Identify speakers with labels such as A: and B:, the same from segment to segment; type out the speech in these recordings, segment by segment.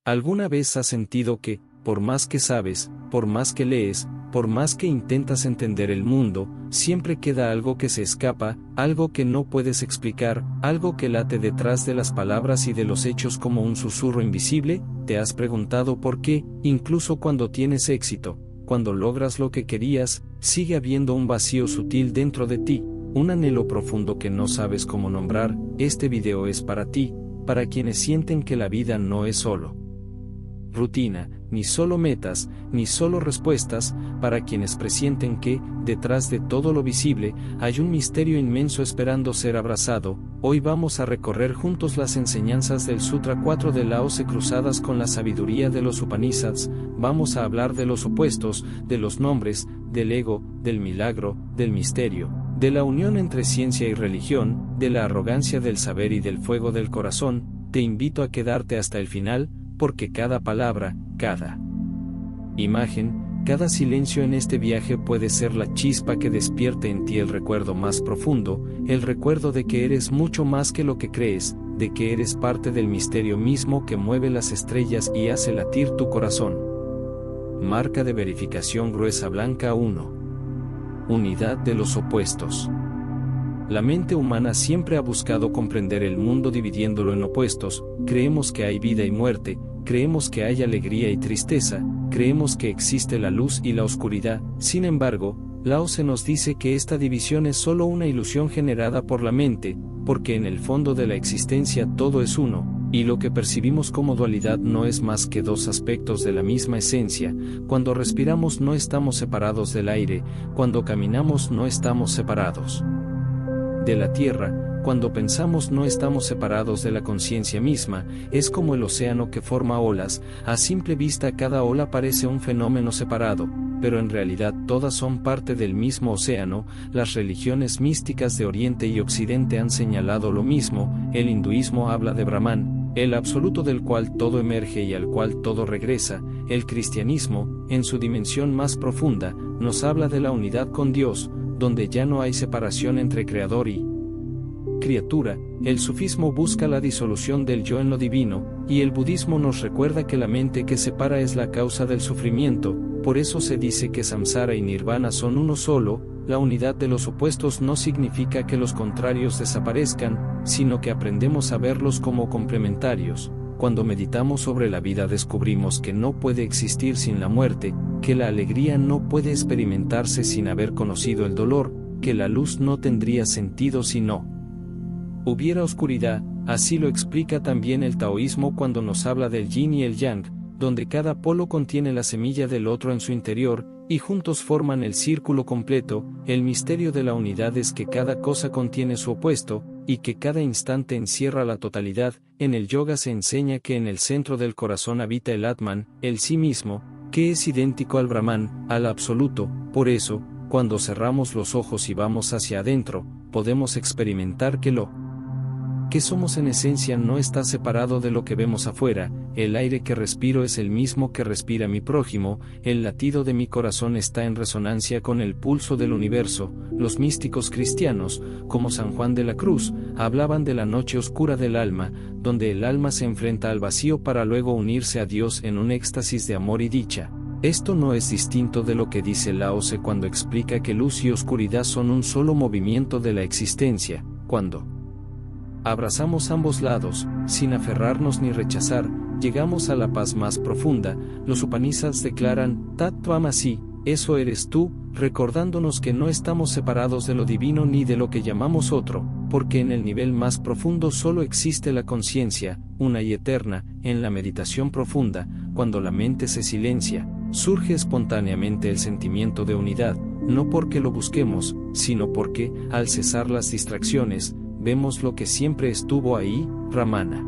A: ¿Alguna vez has sentido que, por más que sabes, por más que lees, por más que intentas entender el mundo, siempre queda algo que se escapa, algo que no puedes explicar, algo que late detrás de las palabras y de los hechos como un susurro invisible? ¿Te has preguntado por qué, incluso cuando tienes éxito, cuando logras lo que querías, sigue habiendo un vacío sutil dentro de ti, un anhelo profundo que no sabes cómo nombrar? Este video es para ti, para quienes sienten que la vida no es solo rutina, ni solo metas, ni solo respuestas, para quienes presienten que, detrás de todo lo visible, hay un misterio inmenso esperando ser abrazado. Hoy vamos a recorrer juntos las enseñanzas del Sutra 4 de Lao Tse cruzadas con la sabiduría de los Upanishads. Vamos a hablar de los opuestos, de los nombres, del ego, del milagro, del misterio, de la unión entre ciencia y religión, de la arrogancia del saber y del fuego del corazón. Te invito a quedarte hasta el final, porque cada palabra, cada imagen, cada silencio en este viaje puede ser la chispa que despierte en ti el recuerdo más profundo, el recuerdo de que eres mucho más que lo que crees, de que eres parte del misterio mismo que mueve las estrellas y hace latir tu corazón. Marca de verificación gruesa blanca 1. Unidad de los opuestos. La mente humana siempre ha buscado comprender el mundo dividiéndolo en opuestos. Creemos que hay vida y muerte, creemos que hay alegría y tristeza, creemos que existe la luz y la oscuridad. Sin embargo, Lao Tse nos dice que esta división es solo una ilusión generada por la mente, porque en el fondo de la existencia todo es uno, y lo que percibimos como dualidad no es más que dos aspectos de la misma esencia. Cuando respiramos no estamos separados del aire, cuando caminamos no estamos separados de la tierra, cuando pensamos no estamos separados de la conciencia misma. Es como el océano que forma olas. A simple vista cada ola parece un fenómeno separado, pero en realidad todas son parte del mismo océano. Las religiones místicas de Oriente y Occidente han señalado lo mismo. El hinduismo habla de Brahman, el absoluto del cual todo emerge y al cual todo regresa. El cristianismo, en su dimensión más profunda, nos habla de la unidad con Dios, donde ya no hay separación entre creador y criatura. El sufismo busca la disolución del yo en lo divino, y el budismo nos recuerda que la mente que separa es la causa del sufrimiento. Por eso se dice que samsara y nirvana son uno solo. La unidad de los opuestos no significa que los contrarios desaparezcan, sino que aprendemos a verlos como complementarios. Cuando meditamos sobre la vida descubrimos que no puede existir sin la muerte, que la alegría no puede experimentarse sin haber conocido el dolor, que la luz no tendría sentido si no hubiera oscuridad. Así lo explica también el taoísmo cuando nos habla del yin y el yang, donde cada polo contiene la semilla del otro en su interior, y juntos forman el círculo completo. El misterio de la unidad es que cada cosa contiene su opuesto, y que cada instante encierra la totalidad. En el yoga se enseña que en el centro del corazón habita el Atman, el sí mismo, que es idéntico al Brahman, al absoluto. Por eso, cuando cerramos los ojos y vamos hacia adentro, podemos experimentar que lo que somos en esencia no está separado de lo que vemos afuera. El aire que respiro es el mismo que respira mi prójimo, el latido de mi corazón está en resonancia con el pulso del universo. Los místicos cristianos, como San Juan de la Cruz, hablaban de la noche oscura del alma, donde el alma se enfrenta al vacío para luego unirse a Dios en un éxtasis de amor y dicha. Esto no es distinto de lo que dice Lao Tse cuando explica que luz y oscuridad son un solo movimiento de la existencia. Cuando abrazamos ambos lados, sin aferrarnos ni rechazar, llegamos a la paz más profunda. Los Upanishads declaran, Tat Tvamasi, eso eres tú, recordándonos que no estamos separados de lo divino ni de lo que llamamos otro, porque en el nivel más profundo solo existe la conciencia, una y eterna. En la meditación profunda, cuando la mente se silencia, surge espontáneamente el sentimiento de unidad, no porque lo busquemos, sino porque, al cesar las distracciones, vemos lo que siempre estuvo ahí. Ramana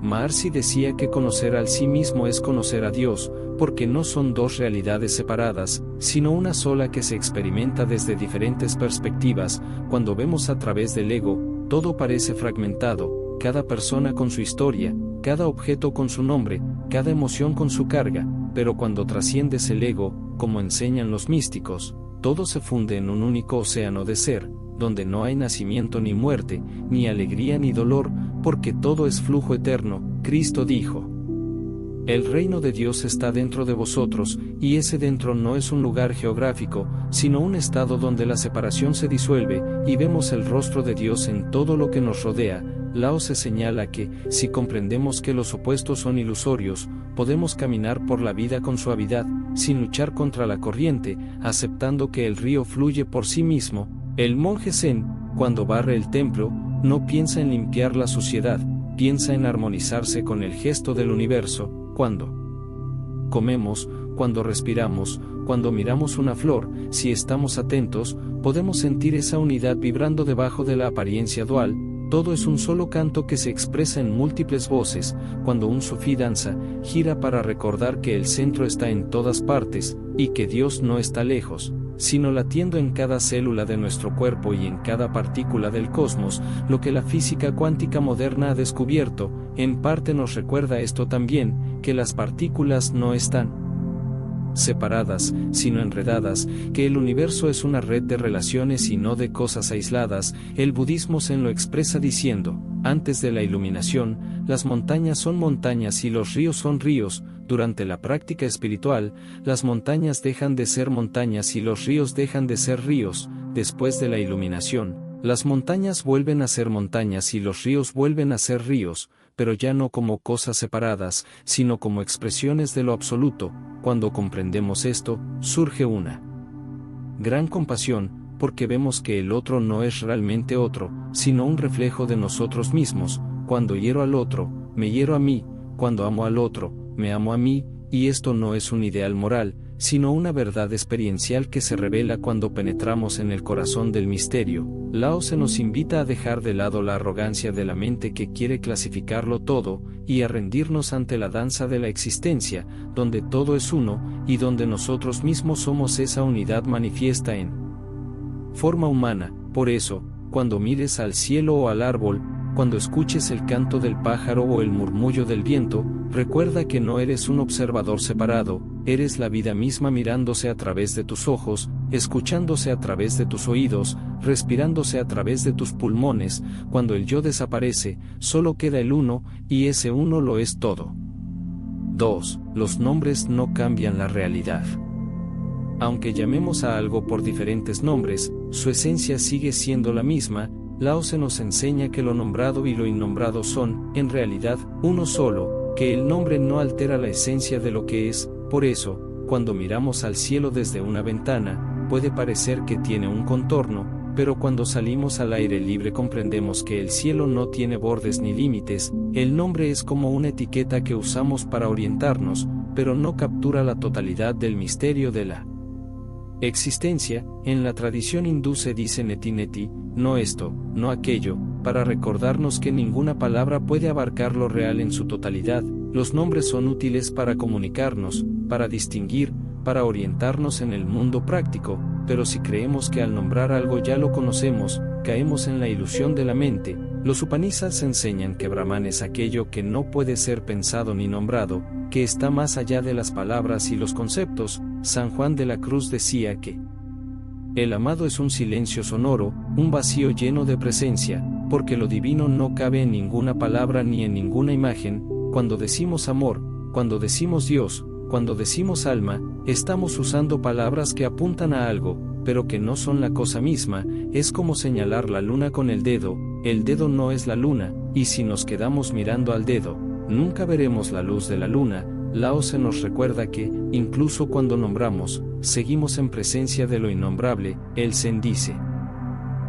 A: Maharshi decía que conocer al sí mismo es conocer a Dios, porque no son dos realidades separadas, sino una sola que se experimenta desde diferentes perspectivas. Cuando vemos a través del ego, todo parece fragmentado, cada persona con su historia, cada objeto con su nombre, cada emoción con su carga, pero cuando trasciendes el ego, como enseñan los místicos, todo se funde en un único océano de ser, donde no hay nacimiento ni muerte, ni alegría ni dolor, porque todo es flujo eterno. Cristo dijo, El reino de Dios está dentro de vosotros, y ese dentro no es un lugar geográfico, sino un estado donde la separación se disuelve, y vemos el rostro de Dios en todo lo que nos rodea. Lao se señala que, si comprendemos que los opuestos son ilusorios, podemos caminar por la vida con suavidad, sin luchar contra la corriente, aceptando que el río fluye por sí mismo. El monje Zen, cuando barre el templo, no piensa en limpiar la suciedad, piensa en armonizarse con el gesto del universo. Cuando comemos, cuando respiramos, cuando miramos una flor, si estamos atentos, podemos sentir esa unidad vibrando debajo de la apariencia dual. Todo es un solo canto que se expresa en múltiples voces. Cuando un sufí danza, gira para recordar que el centro está en todas partes, y que Dios no está lejos, sino latiendo en cada célula de nuestro cuerpo y en cada partícula del cosmos. Lo que la física cuántica moderna ha descubierto, en parte nos recuerda esto también, que las partículas no están separadas, sino enredadas, que el universo es una red de relaciones y no de cosas aisladas. El budismo Zen lo expresa diciendo: antes de la iluminación, las montañas son montañas y los ríos son ríos. Durante la práctica espiritual, las montañas dejan de ser montañas y los ríos dejan de ser ríos. Después de la iluminación, las montañas vuelven a ser montañas y los ríos vuelven a ser ríos, pero ya no como cosas separadas, sino como expresiones de lo absoluto. Cuando comprendemos esto, surge una gran compasión, porque vemos que el otro no es realmente otro, sino un reflejo de nosotros mismos. Cuando hiero al otro, me hiero a mí; cuando amo al otro, me amo a mí, y esto no es un ideal moral, sino una verdad experiencial que se revela cuando penetramos en el corazón del misterio. Lao se nos invita a dejar de lado la arrogancia de la mente que quiere clasificarlo todo, y a rendirnos ante la danza de la existencia, donde todo es uno, y donde nosotros mismos somos esa unidad manifiesta en forma humana. Por eso, cuando mires al cielo o al árbol, cuando escuches el canto del pájaro o el murmullo del viento, recuerda que no eres un observador separado, eres la vida misma mirándose a través de tus ojos, escuchándose a través de tus oídos, respirándose a través de tus pulmones. Cuando el yo desaparece, solo queda el uno, y ese uno lo es todo. 2. Los nombres no cambian la realidad. Aunque llamemos a algo por diferentes nombres, su esencia sigue siendo la misma. Lao se nos enseña que lo nombrado y lo innombrado son, en realidad, uno solo, que el nombre no altera la esencia de lo que es. Por eso, cuando miramos al cielo desde una ventana, puede parecer que tiene un contorno, pero cuando salimos al aire libre comprendemos que el cielo no tiene bordes ni límites. El nombre es como una etiqueta que usamos para orientarnos, pero no captura la totalidad del misterio de la existencia. En la tradición hindú se dice neti neti, no esto, no aquello, para recordarnos que ninguna palabra puede abarcar lo real en su totalidad. Los nombres son útiles para comunicarnos, para distinguir, para orientarnos en el mundo práctico, pero si creemos que al nombrar algo ya lo conocemos, caemos en la ilusión de la mente. Los Upanishads enseñan que Brahman es aquello que no puede ser pensado ni nombrado, que está más allá de las palabras y los conceptos. San Juan de la Cruz decía que el amado es un silencio sonoro, un vacío lleno de presencia, porque lo divino no cabe en ninguna palabra ni en ninguna imagen. Cuando decimos amor, cuando decimos Dios, cuando decimos alma, estamos usando palabras que apuntan a algo, pero que no son la cosa misma. Es como señalar la luna con el dedo no es la luna, y si nos quedamos mirando al dedo, nunca veremos la luz de la luna. Lao se nos recuerda que, incluso cuando nombramos, seguimos en presencia de lo innombrable. El Zen dice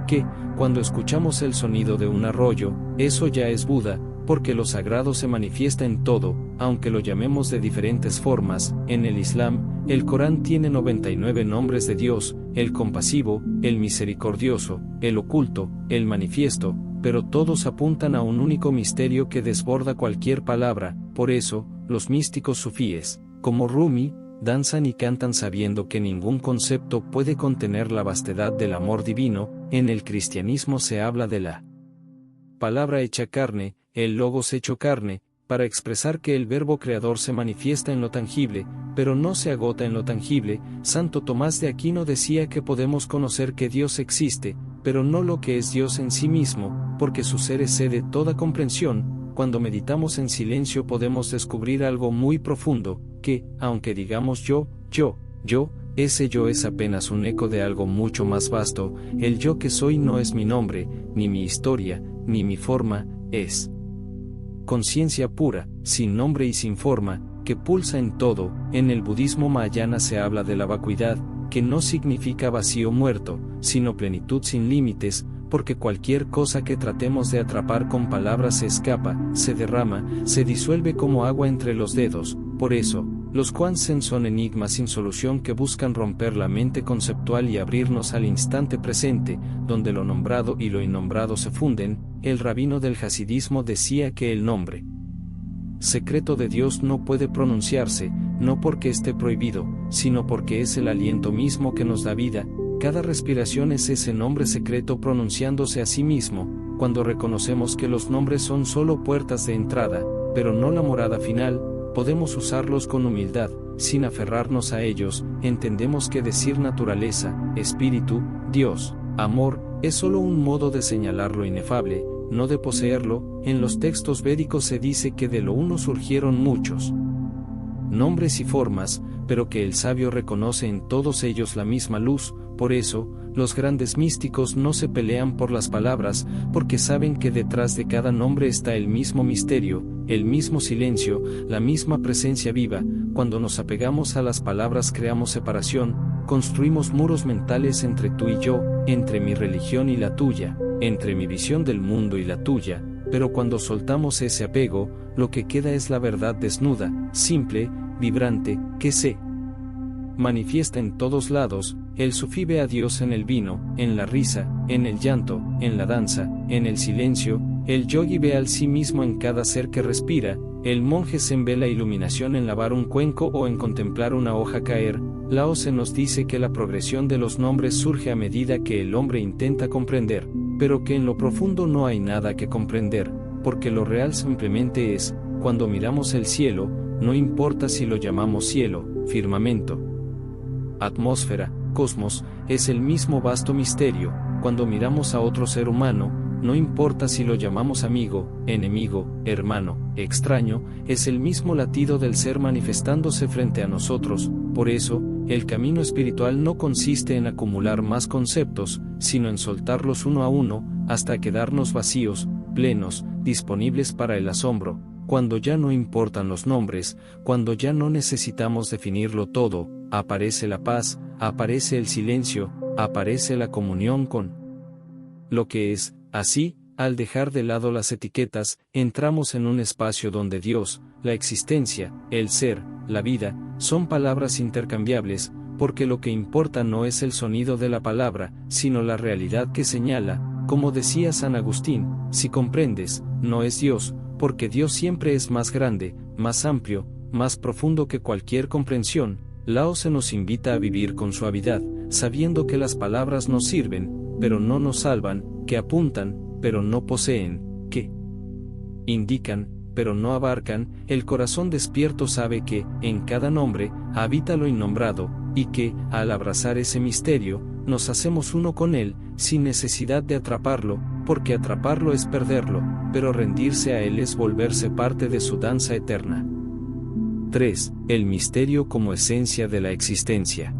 A: que, cuando escuchamos el sonido de un arroyo, eso ya es Buda, porque lo sagrado se manifiesta en todo, aunque lo llamemos de diferentes formas. En el Islam, el Corán tiene 99 nombres de Dios: el compasivo, el misericordioso, el oculto, el manifiesto, pero todos apuntan a un único misterio que desborda cualquier palabra. Por eso, los místicos sufíes, como Rumi, danzan y cantan sabiendo que ningún concepto puede contener la vastedad del amor divino. En el cristianismo se habla de la palabra hecha carne, el logos hecho carne, para expresar que el verbo creador se manifiesta en lo tangible, pero no se agota en lo tangible. Santo Tomás de Aquino decía que podemos conocer que Dios existe, pero no lo que es Dios en sí mismo, porque su ser excede toda comprensión. cuando meditamos en silencio podemos descubrir algo muy profundo, que, aunque digamos yo, ese yo es apenas un eco de algo mucho más vasto. El yo que soy no es mi nombre, ni mi historia, ni mi forma, es conciencia pura, sin nombre y sin forma, que pulsa en todo. En el budismo mahayana se habla de la vacuidad, que no significa vacío muerto, sino plenitud sin límites, porque cualquier cosa que tratemos de atrapar con palabras se escapa, se derrama, se disuelve como agua entre los dedos. Por eso, los Quan-Zen son enigmas sin solución que buscan romper la mente conceptual y abrirnos al instante presente, donde lo nombrado y lo innombrado se funden. El rabino del hasidismo decía que el nombre secreto de Dios no puede pronunciarse, no porque esté prohibido, sino porque es el aliento mismo que nos da vida. Cada respiración es ese nombre secreto pronunciándose a sí mismo. Cuando reconocemos que los nombres son solo puertas de entrada, pero no la morada final, podemos usarlos con humildad, sin aferrarnos a ellos. Entendemos que decir naturaleza, espíritu, Dios, amor, es solo un modo de señalar lo inefable, no de poseerlo. En los textos védicos se dice que de lo uno surgieron muchos nombres y formas, pero que el sabio reconoce en todos ellos la misma luz. Por eso, los grandes místicos no se pelean por las palabras, porque saben que detrás de cada nombre está el mismo misterio, el mismo silencio, la misma presencia viva. Cuando nos apegamos a las palabras creamos separación, construimos muros mentales entre tú y yo, entre mi religión y la tuya, entre mi visión del mundo y la tuya. Pero cuando soltamos ese apego, lo que queda es la verdad desnuda, simple, vibrante, que se manifiesta en todos lados. El sufí ve a Dios en el vino, en la risa, en el llanto, en la danza, en el silencio. El yogi ve al sí mismo en cada ser que respira. El monje zen ve la iluminación en lavar un cuenco o en contemplar una hoja caer. Lao Tse nos dice que la progresión de los nombres surge a medida que el hombre intenta comprender, pero que en lo profundo no hay nada que comprender, porque lo real simplemente es. Cuando miramos el cielo, no importa si lo llamamos cielo, firmamento, atmósfera, cosmos, es el mismo vasto misterio. Cuando miramos a otro ser humano, no importa si lo llamamos amigo, enemigo, hermano, extraño, es el mismo latido del ser manifestándose frente a nosotros. Por eso, el camino espiritual no consiste en acumular más conceptos, sino en soltarlos uno a uno, hasta quedarnos vacíos, plenos, disponibles para el asombro. Cuando ya no importan los nombres, cuando ya no necesitamos definirlo todo, aparece la paz, aparece el silencio, aparece la comunión con lo que es. Así, al dejar de lado las etiquetas, entramos en un espacio donde Dios, la existencia, el ser, la vida, son palabras intercambiables, porque lo que importa no es el sonido de la palabra, sino la realidad que señala. Como decía San Agustín, si comprendes, no es Dios, porque Dios siempre es más grande, más amplio, más profundo que cualquier comprensión. Lao Tse nos invita a vivir con suavidad, sabiendo que las palabras nos sirven, pero no nos salvan, que apuntan, pero no poseen, que indican, pero no abarcan. El corazón despierto sabe que, en cada nombre, habita lo innombrado, y que, al abrazar ese misterio, nos hacemos uno con él, sin necesidad de atraparlo, porque atraparlo es perderlo, pero rendirse a él es volverse parte de su danza eterna. 3. El misterio como esencia de la existencia.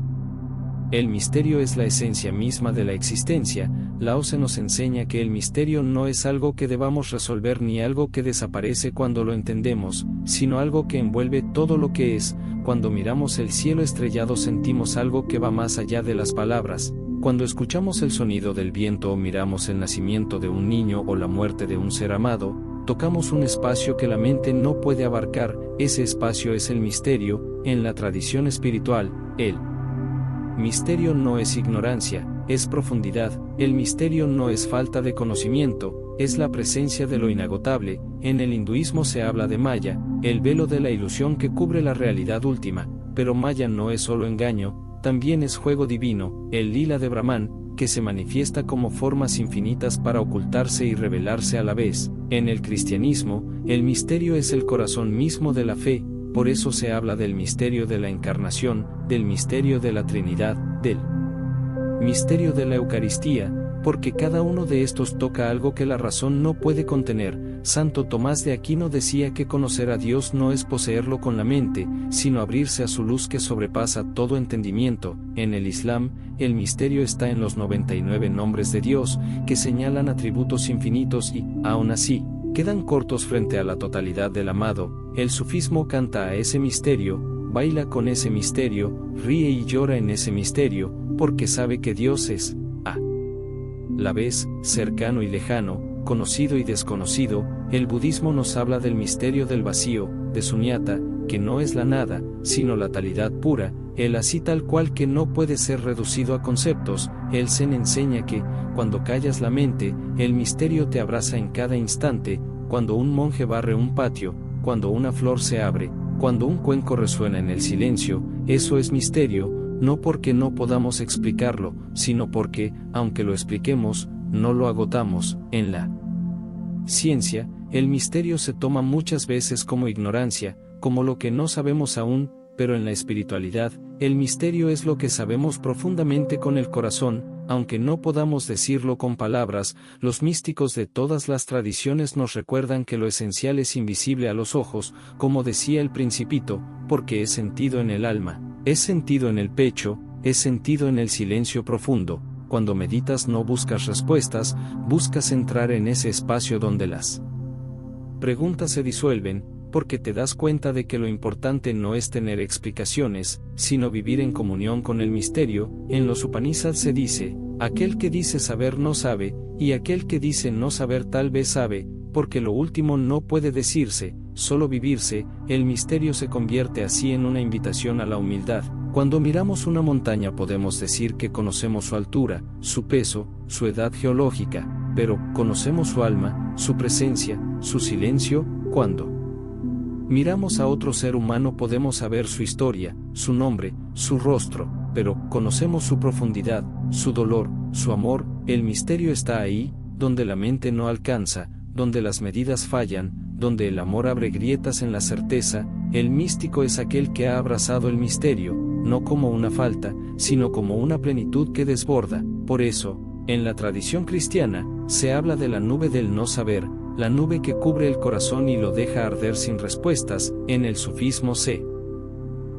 A: El misterio es la esencia misma de la existencia. Lao Tse nos enseña que el misterio no es algo que debamos resolver ni algo que desaparece cuando lo entendemos, sino algo que envuelve todo lo que es. Cuando miramos el cielo estrellado sentimos algo que va más allá de las palabras. Cuando escuchamos el sonido del viento o miramos el nacimiento de un niño o la muerte de un ser amado, tocamos un espacio que la mente no puede abarcar. Ese espacio es el misterio. En la tradición espiritual, el misterio no es ignorancia, es profundidad. El misterio no es falta de conocimiento, es la presencia de lo inagotable. En el hinduismo se habla de Maya, el velo de la ilusión que cubre la realidad última, pero Maya no es solo engaño, también es juego divino, el lila de Brahman, que se manifiesta como formas infinitas para ocultarse y revelarse a la vez. En el cristianismo, el misterio es el corazón mismo de la fe. Por eso se habla del misterio de la encarnación, del misterio de la Trinidad, del misterio de la Eucaristía. porque cada uno de estos toca algo que la razón no puede contener. Santo Tomás de Aquino decía que conocer a Dios no es poseerlo con la mente, sino abrirse a su luz que sobrepasa todo entendimiento. En el Islam, el misterio está en los 99 nombres de Dios, que señalan atributos infinitos y, aún así, quedan cortos frente a la totalidad del amado. El sufismo canta a ese misterio, baila con ese misterio, ríe y llora en ese misterio, porque sabe que Dios es, a la vez, cercano y lejano, conocido y desconocido. El budismo nos habla del misterio del vacío, de Sunyata, que no es la nada, sino la talidad pura, el así tal cual que no puede ser reducido a conceptos. El Zen enseña que, cuando callas la mente, el misterio te abraza en cada instante, cuando un monje barre un patio, cuando una flor se abre, cuando un cuenco resuena en el silencio, eso es misterio, no porque no podamos explicarlo, sino porque, aunque lo expliquemos, no lo agotamos. En la ciencia, el misterio se toma muchas veces como ignorancia, como lo que no sabemos aún, pero en la espiritualidad, el misterio es lo que sabemos profundamente con el corazón, aunque no podamos decirlo con palabras. Los místicos de todas las tradiciones nos recuerdan que lo esencial es invisible a los ojos, como decía el Principito, porque es sentido en el alma, es sentido en el pecho, es sentido en el silencio profundo. Cuando meditas no buscas respuestas, buscas entrar en ese espacio donde las preguntas se disuelven, porque te das cuenta de que lo importante no es tener explicaciones, sino vivir en comunión con el misterio. En los Upanishads se dice, aquel que dice saber no sabe, y aquel que dice no saber tal vez sabe, porque lo último no puede decirse, solo vivirse. El misterio se convierte así en una invitación a la humildad. Cuando miramos una montaña podemos decir que conocemos su altura, su peso, su edad geológica, pero ¿conocemos su alma, su presencia, su silencio? Cuando miramos a otro ser humano podemos saber su historia, su nombre, su rostro, pero ¿conocemos su profundidad, su dolor, su amor? El misterio está ahí, donde la mente no alcanza, donde las medidas fallan, donde el amor abre grietas en la certeza. El místico es aquel que ha abrazado el misterio, no como una falta, sino como una plenitud que desborda. Por eso, en la tradición cristiana, se habla de la nube del no saber, la nube que cubre el corazón y lo deja arder sin respuestas. En el sufismo se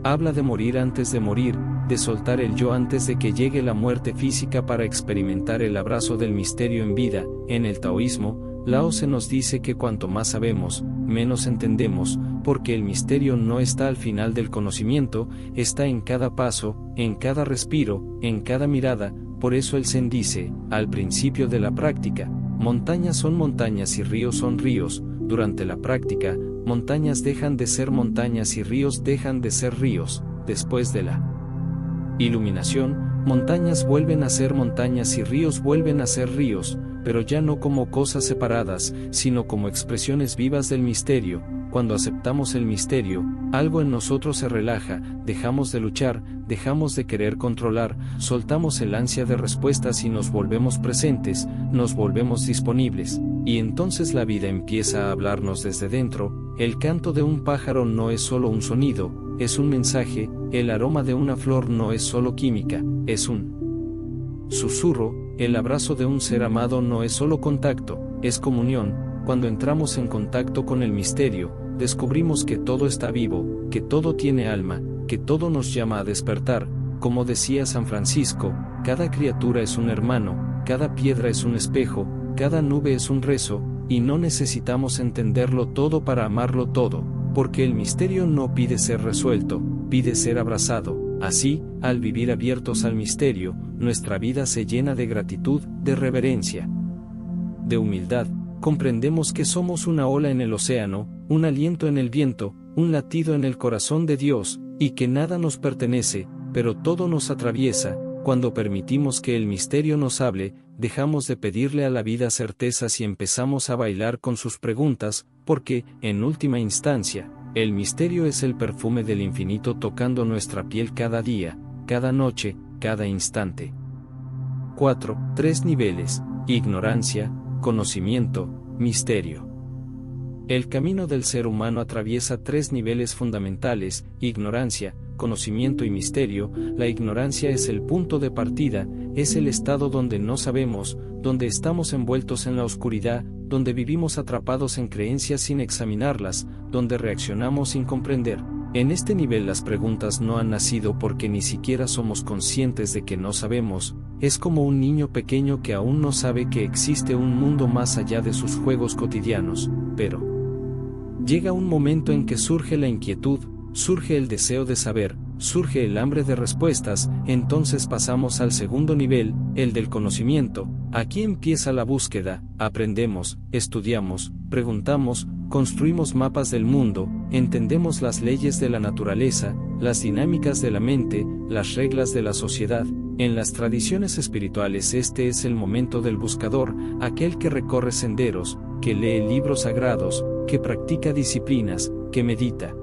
A: habla de morir antes de morir, de soltar el yo antes de que llegue la muerte física para experimentar el abrazo del misterio en vida. En el taoísmo, Lao Tse nos dice que cuanto más sabemos, menos entendemos, porque el misterio no está al final del conocimiento, está en cada paso, en cada respiro, en cada mirada. Por eso el Zen dice, al principio de la práctica, montañas son montañas y ríos son ríos. Durante la práctica, montañas dejan de ser montañas y ríos dejan de ser ríos. Después de la iluminación, montañas vuelven a ser montañas y ríos vuelven a ser ríos, pero ya no como cosas separadas, sino como expresiones vivas del misterio. Cuando aceptamos el misterio, algo en nosotros se relaja, dejamos de luchar, dejamos de querer controlar, soltamos el ansia de respuestas y nos volvemos presentes, nos volvemos disponibles, y entonces la vida empieza a hablarnos desde dentro. El canto de un pájaro no es solo un sonido, es un mensaje. El aroma de una flor no es solo química, es un susurro. El abrazo de un ser amado no es solo contacto, es comunión. Cuando entramos en contacto con el misterio, descubrimos que todo está vivo, que todo tiene alma, que todo nos llama a despertar. Como decía San Francisco, cada criatura es un hermano, cada piedra es un espejo, cada nube es un rezo, y no necesitamos entenderlo todo para amarlo todo, porque el misterio no pide ser resuelto, pide ser abrazado. Así, al vivir abiertos al misterio, nuestra vida se llena de gratitud, de reverencia, de humildad. Comprendemos que somos una ola en el océano, un aliento en el viento, un latido en el corazón de Dios, y que nada nos pertenece, pero todo nos atraviesa. Cuando permitimos que el misterio nos hable, dejamos de pedirle a la vida certezas y empezamos a bailar con sus preguntas, porque, en última instancia, el misterio es el perfume del infinito tocando nuestra piel cada día, cada noche, cada instante. 4. 3 niveles: ignorancia, conocimiento, misterio. El camino del ser humano atraviesa 3 niveles fundamentales: ignorancia, conocimiento y misterio. La ignorancia es el punto de partida, es el estado donde no sabemos, donde estamos envueltos en la oscuridad, donde vivimos atrapados en creencias sin examinarlas, donde reaccionamos sin comprender. En este nivel las preguntas no han nacido porque ni siquiera somos conscientes de que no sabemos. Es como un niño pequeño que aún no sabe que existe un mundo más allá de sus juegos cotidianos, pero llega un momento en que surge la inquietud, surge el deseo de saber, surge el hambre de respuestas, entonces pasamos al segundo nivel, el del conocimiento. Aquí empieza la búsqueda, aprendemos, estudiamos, preguntamos, construimos mapas del mundo, entendemos las leyes de la naturaleza, las dinámicas de la mente, las reglas de la sociedad. En las tradiciones espirituales este es el momento del buscador, aquel que recorre senderos, que lee libros sagrados, que practica disciplinas, que medita,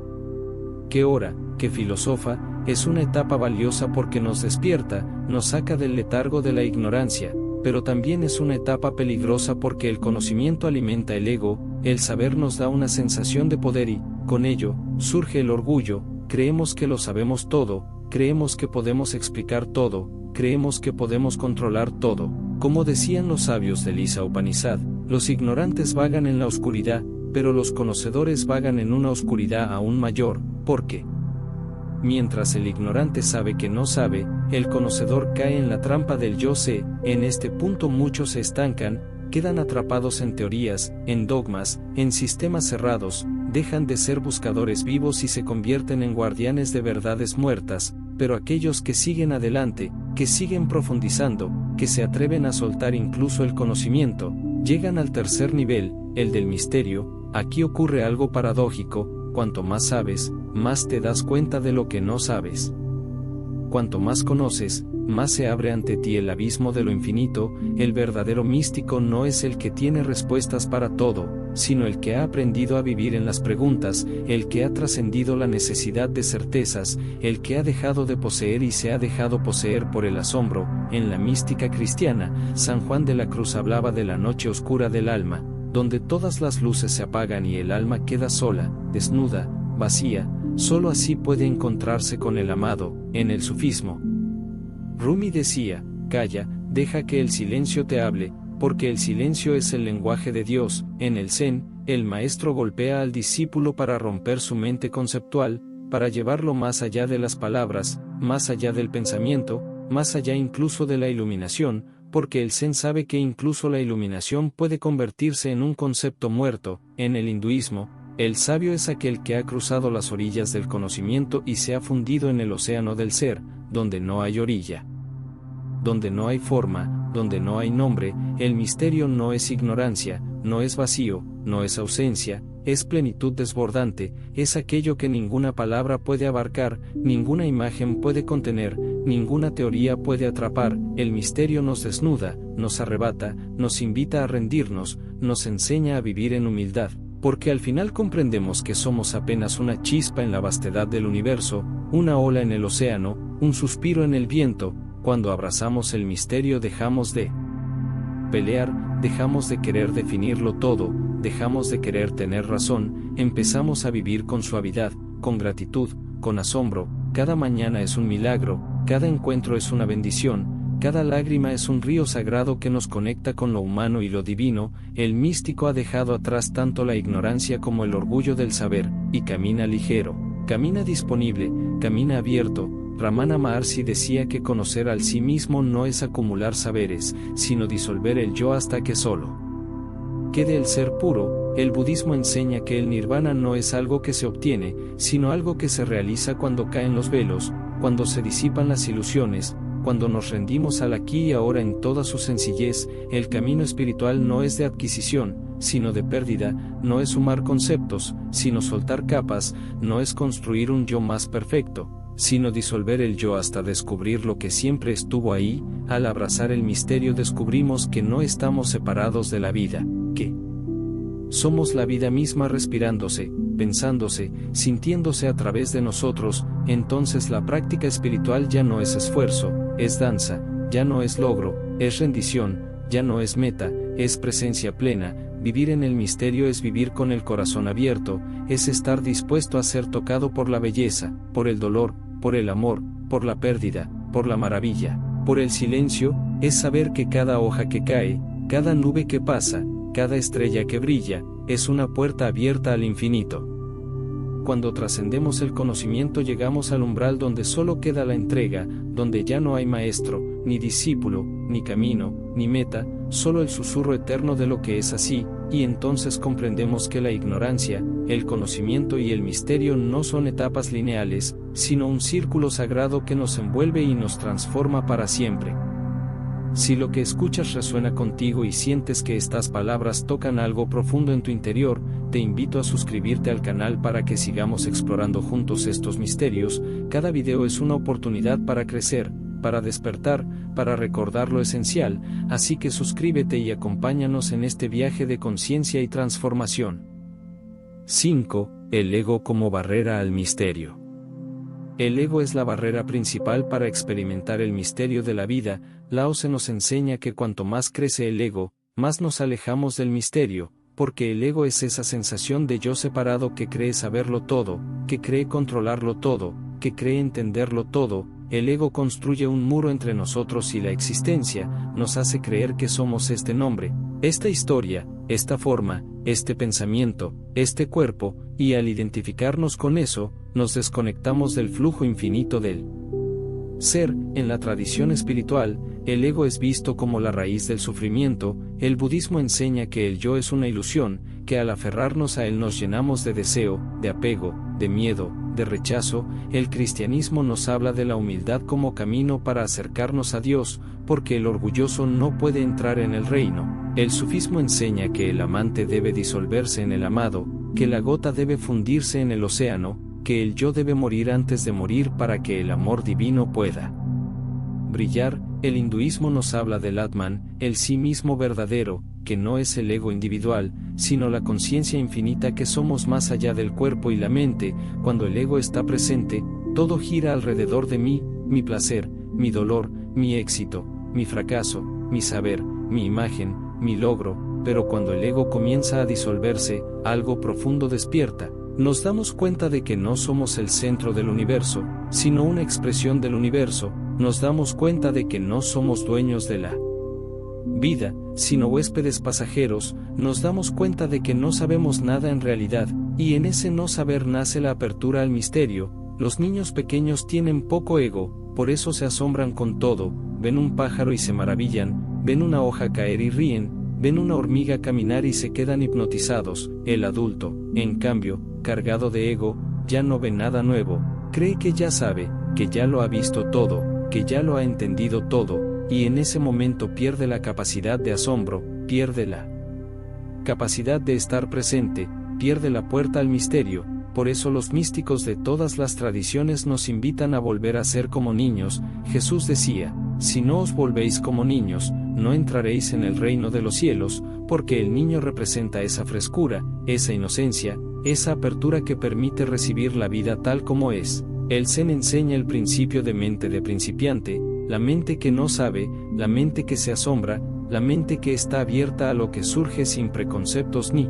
A: que ora, que filosofa. Es una etapa valiosa porque nos despierta, nos saca del letargo de la ignorancia, pero también es una etapa peligrosa porque el conocimiento alimenta el ego, el saber nos da una sensación de poder y, con ello, surge el orgullo. Creemos que lo sabemos todo, creemos que podemos explicar todo, creemos que podemos controlar todo. Como decían los sabios del Isa Upanishad, los ignorantes vagan en la oscuridad, pero los conocedores vagan en una oscuridad aún mayor, porque mientras el ignorante sabe que no sabe, el conocedor cae en la trampa del yo sé. En este punto muchos se estancan, quedan atrapados en teorías, en dogmas, en sistemas cerrados, dejan de ser buscadores vivos y se convierten en guardianes de verdades muertas. Pero aquellos que siguen adelante, que siguen profundizando, que se atreven a soltar incluso el conocimiento, llegan al tercer nivel, el del misterio. Aquí ocurre algo paradójico: cuanto más sabes, más te das cuenta de lo que no sabes. Cuanto más conoces, más se abre ante ti el abismo de lo infinito. El verdadero místico no es el que tiene respuestas para todo, sino el que ha aprendido a vivir en las preguntas, el que ha trascendido la necesidad de certezas, el que ha dejado de poseer y se ha dejado poseer por el asombro. En la mística cristiana, San Juan de la Cruz hablaba de la noche oscura del alma, donde todas las luces se apagan y el alma queda sola, desnuda, vacía. Solo así puede encontrarse con el amado. En el sufismo, Rumi decía: calla, deja que el silencio te hable, porque el silencio es el lenguaje de Dios. En el Zen, el maestro golpea al discípulo para romper su mente conceptual, para llevarlo más allá de las palabras, más allá del pensamiento, más allá incluso de la iluminación, porque el Zen sabe que incluso la iluminación puede convertirse en un concepto muerto. En el hinduismo, el sabio es aquel que ha cruzado las orillas del conocimiento y se ha fundido en el océano del ser, donde no hay orilla, donde no hay forma, donde no hay nombre. El misterio no es ignorancia, no es vacío, no es ausencia, es plenitud desbordante, es aquello que ninguna palabra puede abarcar, ninguna imagen puede contener, ninguna teoría puede atrapar. El misterio nos desnuda, nos arrebata, nos invita a rendirnos, nos enseña a vivir en humildad, porque al final comprendemos que somos apenas una chispa en la vastedad del universo, una ola en el océano, un suspiro en el viento. Cuando abrazamos el misterio dejamos de pelear, dejamos de querer definirlo todo, dejamos de querer tener razón, empezamos a vivir con suavidad, con gratitud, con asombro. Cada mañana es un milagro, cada encuentro es una bendición, cada lágrima es un río sagrado que nos conecta con lo humano y lo divino. El místico ha dejado atrás tanto la ignorancia como el orgullo del saber, y camina ligero, camina disponible, camina abierto. Ramana Maharshi decía que conocer al sí mismo no es acumular saberes, sino disolver el yo hasta que solo quede el ser puro. El budismo enseña que el nirvana no es algo que se obtiene, sino algo que se realiza cuando caen los velos, cuando se disipan las ilusiones, cuando nos rendimos al aquí y ahora en toda su sencillez. El camino espiritual no es de adquisición, sino de pérdida, no es sumar conceptos, sino soltar capas, no es construir un yo más perfecto, sino disolver el yo hasta descubrir lo que siempre estuvo ahí. Al abrazar el misterio descubrimos que no estamos separados de la vida, que somos la vida misma respirándose, pensándose, sintiéndose a través de nosotros. Entonces la práctica espiritual ya no es esfuerzo, es danza, ya no es logro, es rendición, ya no es meta, es presencia plena. Vivir en el misterio es vivir con el corazón abierto, es estar dispuesto a ser tocado por la belleza, por el dolor, por el amor, por la pérdida, por la maravilla. Por el silencio, es saber que cada hoja que cae, cada nube que pasa, cada estrella que brilla, es una puerta abierta al infinito. Cuando trascendemos el conocimiento llegamos al umbral donde solo queda la entrega, donde ya no hay maestro, ni discípulo, ni camino, ni meta, solo el susurro eterno de lo que es así, y entonces comprendemos que la ignorancia, el conocimiento y el misterio no son etapas lineales, sino un círculo sagrado que nos envuelve y nos transforma para siempre. Si lo que escuchas resuena contigo y sientes que estas palabras tocan algo profundo en tu interior, te invito a suscribirte al canal para que sigamos explorando juntos estos misterios. Cada video es una oportunidad para crecer, para despertar, para recordar lo esencial, así que suscríbete y acompáñanos en este viaje de conciencia y transformación. 5. El ego como barrera al misterio. El ego es la barrera principal para experimentar el misterio de la vida. Lao Tse nos enseña que cuanto más crece el ego, más nos alejamos del misterio, porque el ego es esa sensación de yo separado que cree saberlo todo, que cree controlarlo todo, que cree entenderlo todo. El ego construye un muro entre nosotros y la existencia, nos hace creer que somos este nombre, esta historia, esta forma, este pensamiento, este cuerpo, y al identificarnos con eso, nos desconectamos del flujo infinito del ser. En la tradición espiritual, el ego es visto como la raíz del sufrimiento. El budismo enseña que el yo es una ilusión, que al aferrarnos a él nos llenamos de deseo, de apego, de miedo, de rechazo. El cristianismo nos habla de la humildad como camino para acercarnos a Dios, porque el orgulloso no puede entrar en el reino. El sufismo enseña que el amante debe disolverse en el amado, que la gota debe fundirse en el océano, que el yo debe morir antes de morir para que el amor divino pueda brillar. El hinduismo nos habla del Atman, el sí mismo verdadero, que no es el ego individual, sino la conciencia infinita que somos más allá del cuerpo y la mente. Cuando el ego está presente, todo gira alrededor de mí, mi placer, mi dolor, mi éxito, mi fracaso, mi saber, mi imagen, mi logro, pero cuando el ego comienza a disolverse, algo profundo despierta. Nos damos cuenta de que no somos el centro del universo, sino una expresión del universo. Nos damos cuenta de que no somos dueños de la vida, sino huéspedes pasajeros. Nos damos cuenta de que no sabemos nada en realidad, y en ese no saber nace la apertura al misterio. Los niños pequeños tienen poco ego, por eso se asombran con todo. Ven un pájaro y se maravillan, ven una hoja caer y ríen, ven una hormiga caminar y se quedan hipnotizados. El adulto, en cambio, cargado de ego, ya no ve nada nuevo, cree que ya sabe, que ya lo ha visto todo, que ya lo ha entendido todo, y en ese momento pierde la capacidad de asombro, pierde la capacidad de estar presente, pierde la puerta al misterio. Por eso los místicos de todas las tradiciones nos invitan a volver a ser como niños. Jesús decía, si no os volvéis como niños, no entraréis en el reino de los cielos, porque el niño representa esa frescura, esa inocencia, esa apertura que permite recibir la vida tal como es. El Zen enseña el principio de mente de principiante, la mente que no sabe, la mente que se asombra, la mente que está abierta a lo que surge sin preconceptos ni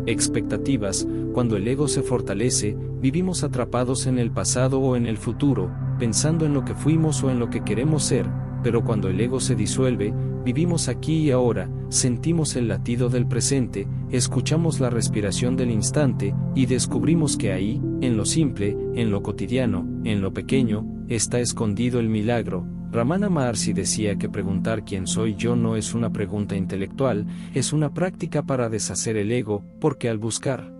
A: expectativas. Cuando el ego se fortalece, vivimos atrapados en el pasado o en el futuro, pensando en lo que fuimos o en lo que queremos ser, pero cuando el ego se disuelve, vivimos aquí y ahora, sentimos el latido del presente, escuchamos la respiración del instante, y descubrimos que ahí, en lo simple, en lo cotidiano, en lo pequeño, está escondido el milagro. Ramana Maharshi decía que preguntar quién soy yo no es una pregunta intelectual, es una práctica para deshacer el ego, porque al buscar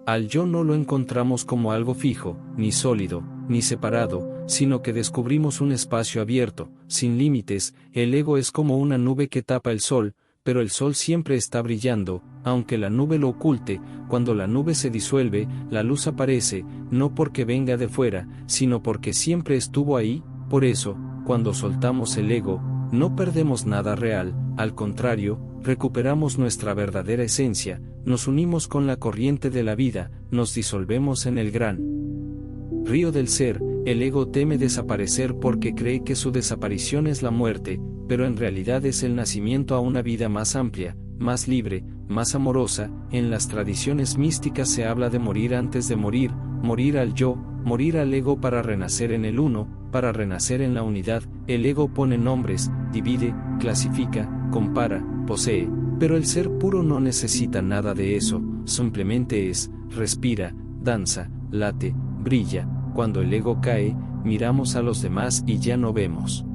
A: al yo no lo encontramos como algo fijo, ni sólido, ni separado, sino que descubrimos un espacio abierto, sin límites. El ego es como una nube que tapa el sol, pero el sol siempre está brillando, aunque la nube lo oculte. Cuando la nube se disuelve, la luz aparece, no porque venga de fuera, sino porque siempre estuvo ahí. Por eso, cuando soltamos el ego, no perdemos nada real, al contrario, recuperamos nuestra verdadera esencia, nos unimos con la corriente de la vida, nos disolvemos en el gran río del ser. El ego teme desaparecer porque cree que su desaparición es la muerte, pero en realidad es el nacimiento a una vida más amplia, más libre, más amorosa. En las tradiciones místicas se habla de morir antes de morir, morir al yo, morir al ego para renacer en el uno. para renacer en la unidad. El ego pone nombres, divide, clasifica, compara, posee, pero el ser puro no necesita nada de eso, simplemente es, respira, danza, late, brilla. Cuando el ego cae, miramos a los demás y ya no vemos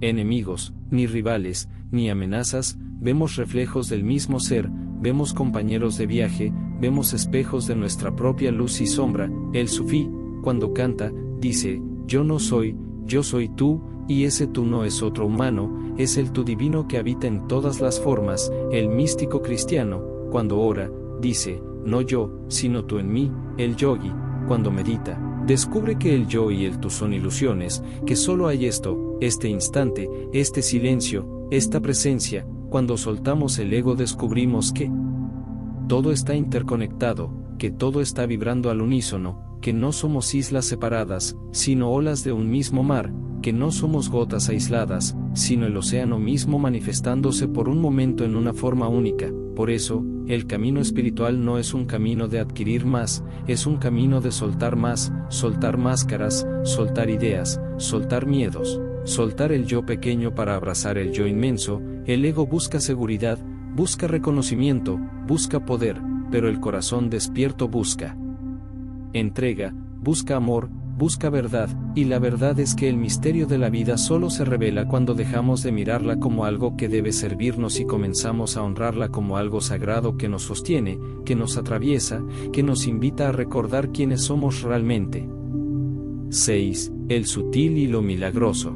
A: enemigos, ni rivales, ni amenazas, vemos reflejos del mismo ser, vemos compañeros de viaje, vemos espejos de nuestra propia luz y sombra. El sufí, cuando canta, dice, yo no soy, yo soy tú, y ese tú no es otro humano, es el tú divino que habita en todas las formas. El místico cristiano, cuando ora, dice, no yo, sino tú en mí. El yogi, cuando medita, descubre que el yo y el tú son ilusiones, que solo hay esto, este instante, este silencio, esta presencia. Cuando soltamos el ego descubrimos que todo está interconectado, que todo está vibrando al unísono, que no somos islas separadas, sino olas de un mismo mar, que no somos gotas aisladas, sino el océano mismo manifestándose por un momento en una forma única. Por eso, el camino espiritual no es un camino de adquirir más, es un camino de soltar más, soltar máscaras, soltar ideas, soltar miedos, soltar el yo pequeño para abrazar el yo inmenso. El ego busca seguridad, busca reconocimiento, busca poder, pero el corazón despierto busca entrega, busca amor, busca verdad, y la verdad es que el misterio de la vida solo se revela cuando dejamos de mirarla como algo que debe servirnos y comenzamos a honrarla como algo sagrado que nos sostiene, que nos atraviesa, que nos invita a recordar quiénes somos realmente. 6. El sutil y lo milagroso.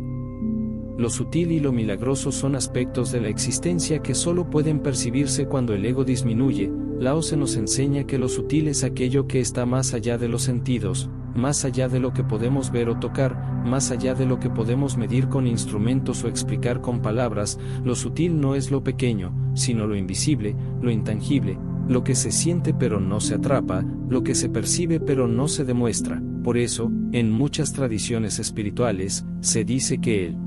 A: Lo sutil y lo milagroso son aspectos de la existencia que solo pueden percibirse cuando el ego disminuye. Lao Tse nos enseña que lo sutil es aquello que está más allá de los sentidos, más allá de lo que podemos ver o tocar, más allá de lo que podemos medir con instrumentos o explicar con palabras. Lo sutil no es lo pequeño, sino lo invisible, lo intangible, lo que se siente pero no se atrapa, lo que se percibe pero no se demuestra. Por eso, en muchas tradiciones espirituales, se dice que el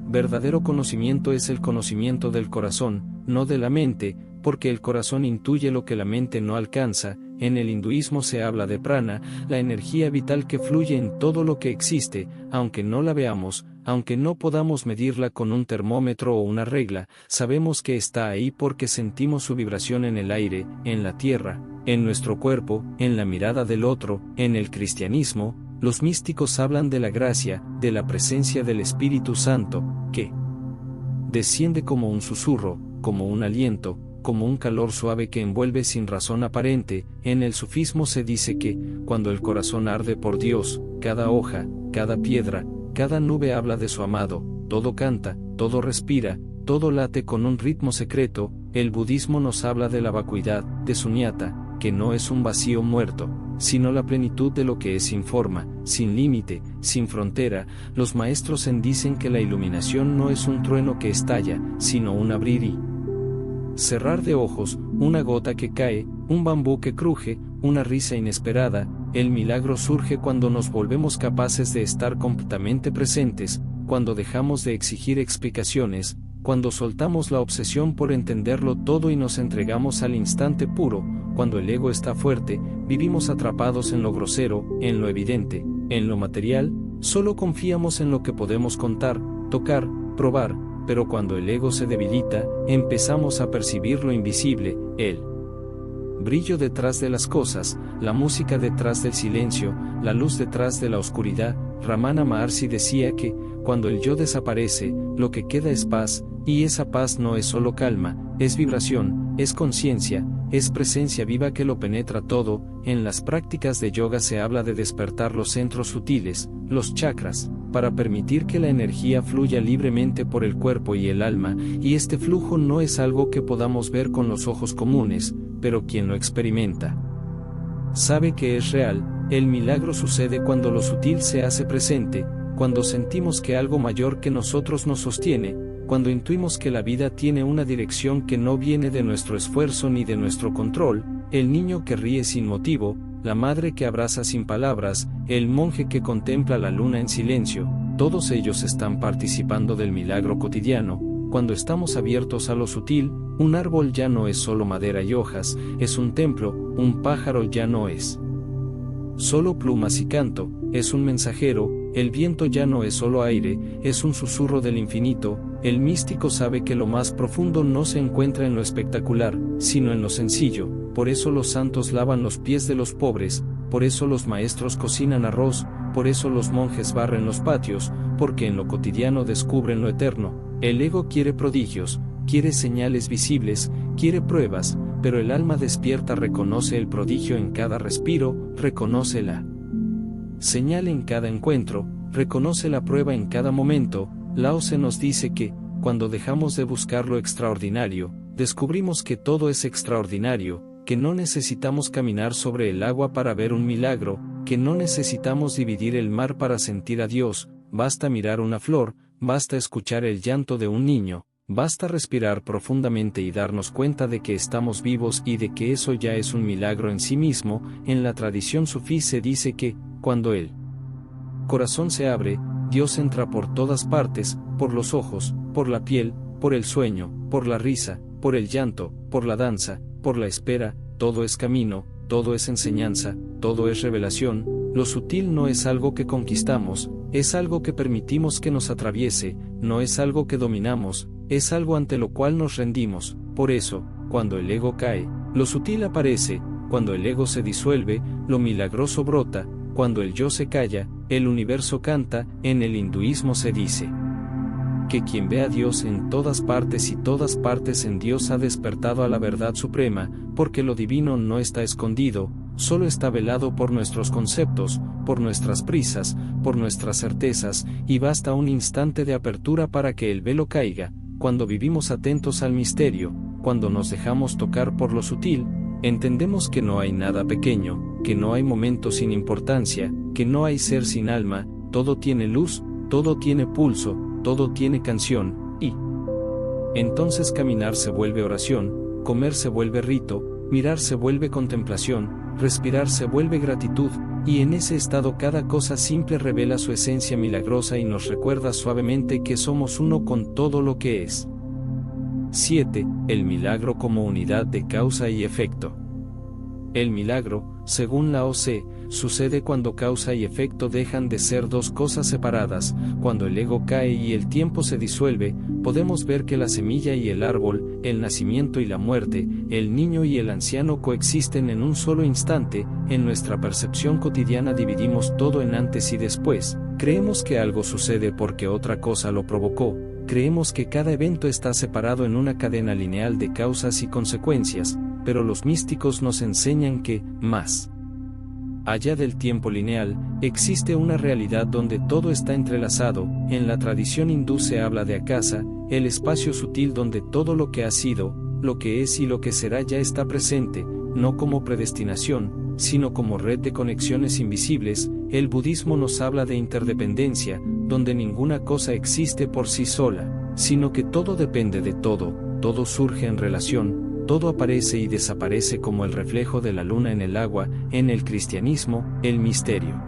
A: verdadero conocimiento es el conocimiento del corazón, no de la mente, porque el corazón intuye lo que la mente no alcanza. En el hinduismo se habla de prana, la energía vital que fluye en todo lo que existe, aunque no la veamos, aunque no podamos medirla con un termómetro o una regla, sabemos que está ahí porque sentimos su vibración en el aire, en la tierra, en nuestro cuerpo, en la mirada del otro. En el cristianismo, los místicos hablan de la gracia, de la presencia del Espíritu Santo, que desciende como un susurro, como un aliento, como un calor suave que envuelve sin razón aparente. En el sufismo se dice que, cuando el corazón arde por Dios, cada hoja, cada piedra, cada nube habla de su amado, todo canta, todo respira, todo late con un ritmo secreto. El budismo nos habla de la vacuidad, de sunyata, que no es un vacío muerto, sino la plenitud de lo que es sin forma, sin límite, sin frontera. Los maestros zen dicen que la iluminación no es un trueno que estalla, sino un abrir y cerrar de ojos, una gota que cae, un bambú que cruje, una risa inesperada. El milagro surge cuando nos volvemos capaces de estar completamente presentes, cuando dejamos de exigir explicaciones, cuando soltamos la obsesión por entenderlo todo y nos entregamos al instante puro. Cuando el ego está fuerte, vivimos atrapados en lo grosero, en lo evidente, en lo material, solo confiamos en lo que podemos contar, tocar, probar. Pero cuando el ego se debilita, empezamos a percibir lo invisible, el brillo detrás de las cosas, la música detrás del silencio, la luz detrás de la oscuridad. Ramana Maharshi decía que, cuando el yo desaparece, lo que queda es paz, y esa paz no es solo calma, es vibración, es conciencia, es presencia viva que lo penetra todo. En las prácticas de yoga se habla de despertar los centros sutiles, los chakras, para permitir que la energía fluya libremente por el cuerpo y el alma, y este flujo no es algo que podamos ver con los ojos comunes, pero quien lo experimenta sabe que es real. El milagro sucede cuando lo sutil se hace presente, cuando sentimos que algo mayor que nosotros nos sostiene, cuando intuimos que la vida tiene una dirección que no viene de nuestro esfuerzo ni de nuestro control. El niño que ríe sin motivo, la madre que abraza sin palabras, el monje que contempla la luna en silencio, todos ellos están participando del milagro cotidiano. Cuando estamos abiertos a lo sutil, un árbol ya no es solo madera y hojas, es un templo. Un pájaro ya no es solo plumas y canto, es un mensajero. el viento ya no es solo aire, es un susurro del infinito. El místico sabe que lo más profundo no se encuentra en lo espectacular, sino en lo sencillo. Por eso los santos lavan los pies de los pobres, por eso los maestros cocinan arroz, por eso los monjes barren los patios, porque en lo cotidiano descubren lo eterno. El ego quiere prodigios, quiere señales visibles, quiere pruebas, pero el alma despierta reconoce el prodigio en cada respiro, reconoce la señal en cada encuentro, reconoce la prueba en cada momento. Lao Tse nos dice que, cuando dejamos de buscar lo extraordinario, descubrimos que todo es extraordinario, que no necesitamos caminar sobre el agua para ver un milagro, que no necesitamos dividir el mar para sentir a Dios, basta mirar una flor, basta escuchar el llanto de un niño, basta respirar profundamente y darnos cuenta de que estamos vivos y de que eso ya es un milagro en sí mismo. En la tradición sufí se dice que, cuando el corazón se abre, Dios entra por todas partes, por los ojos, por la piel, por el sueño, por la risa, por el llanto, por la danza, por la espera. Todo es camino, todo es enseñanza, todo es revelación. Lo sutil no es algo que conquistamos, es algo que permitimos que nos atraviese, no es algo que dominamos, es algo ante lo cual nos rendimos. Por eso, cuando el ego cae, lo sutil aparece, cuando el ego se disuelve, lo milagroso brota, cuando el yo se calla, el universo canta. En el hinduismo se dice que quien ve a Dios en todas partes y todas partes en Dios ha despertado a la verdad suprema, porque lo divino no está escondido, solo está velado por nuestros conceptos, por nuestras prisas, por nuestras certezas, y basta un instante de apertura para que el velo caiga. Cuando vivimos atentos al misterio, cuando nos dejamos tocar por lo sutil, entendemos que no hay nada pequeño, que no hay momento sin importancia, que no hay ser sin alma. Todo tiene luz, todo tiene pulso, todo tiene canción, y entonces caminar se vuelve oración, comer se vuelve rito, mirar se vuelve contemplación, respirar se vuelve gratitud, y en ese estado cada cosa simple revela su esencia milagrosa y nos recuerda suavemente que somos uno con todo lo que es. 7. El milagro como unidad de causa y efecto. El milagro, según Lao Tse, sucede cuando causa y efecto dejan de ser dos cosas separadas. Cuando el ego cae y el tiempo se disuelve, podemos ver que la semilla y el árbol, el nacimiento y la muerte, el niño y el anciano coexisten en un solo instante. En nuestra percepción cotidiana dividimos todo en antes y después. Creemos que algo sucede porque otra cosa lo provocó. Creemos que cada evento está separado en una cadena lineal de causas y consecuencias, pero los místicos nos enseñan que, más allá del tiempo lineal, existe una realidad donde todo está entrelazado. En la tradición hindú se habla de akasa, el espacio sutil donde todo lo que ha sido, lo que es y lo que será ya está presente, no como predestinación, sino como red de conexiones invisibles. El budismo nos habla de interdependencia, donde ninguna cosa existe por sí sola, sino que todo depende de todo, todo surge en relación, todo aparece y desaparece como el reflejo de la luna en el agua. En el cristianismo, el misterio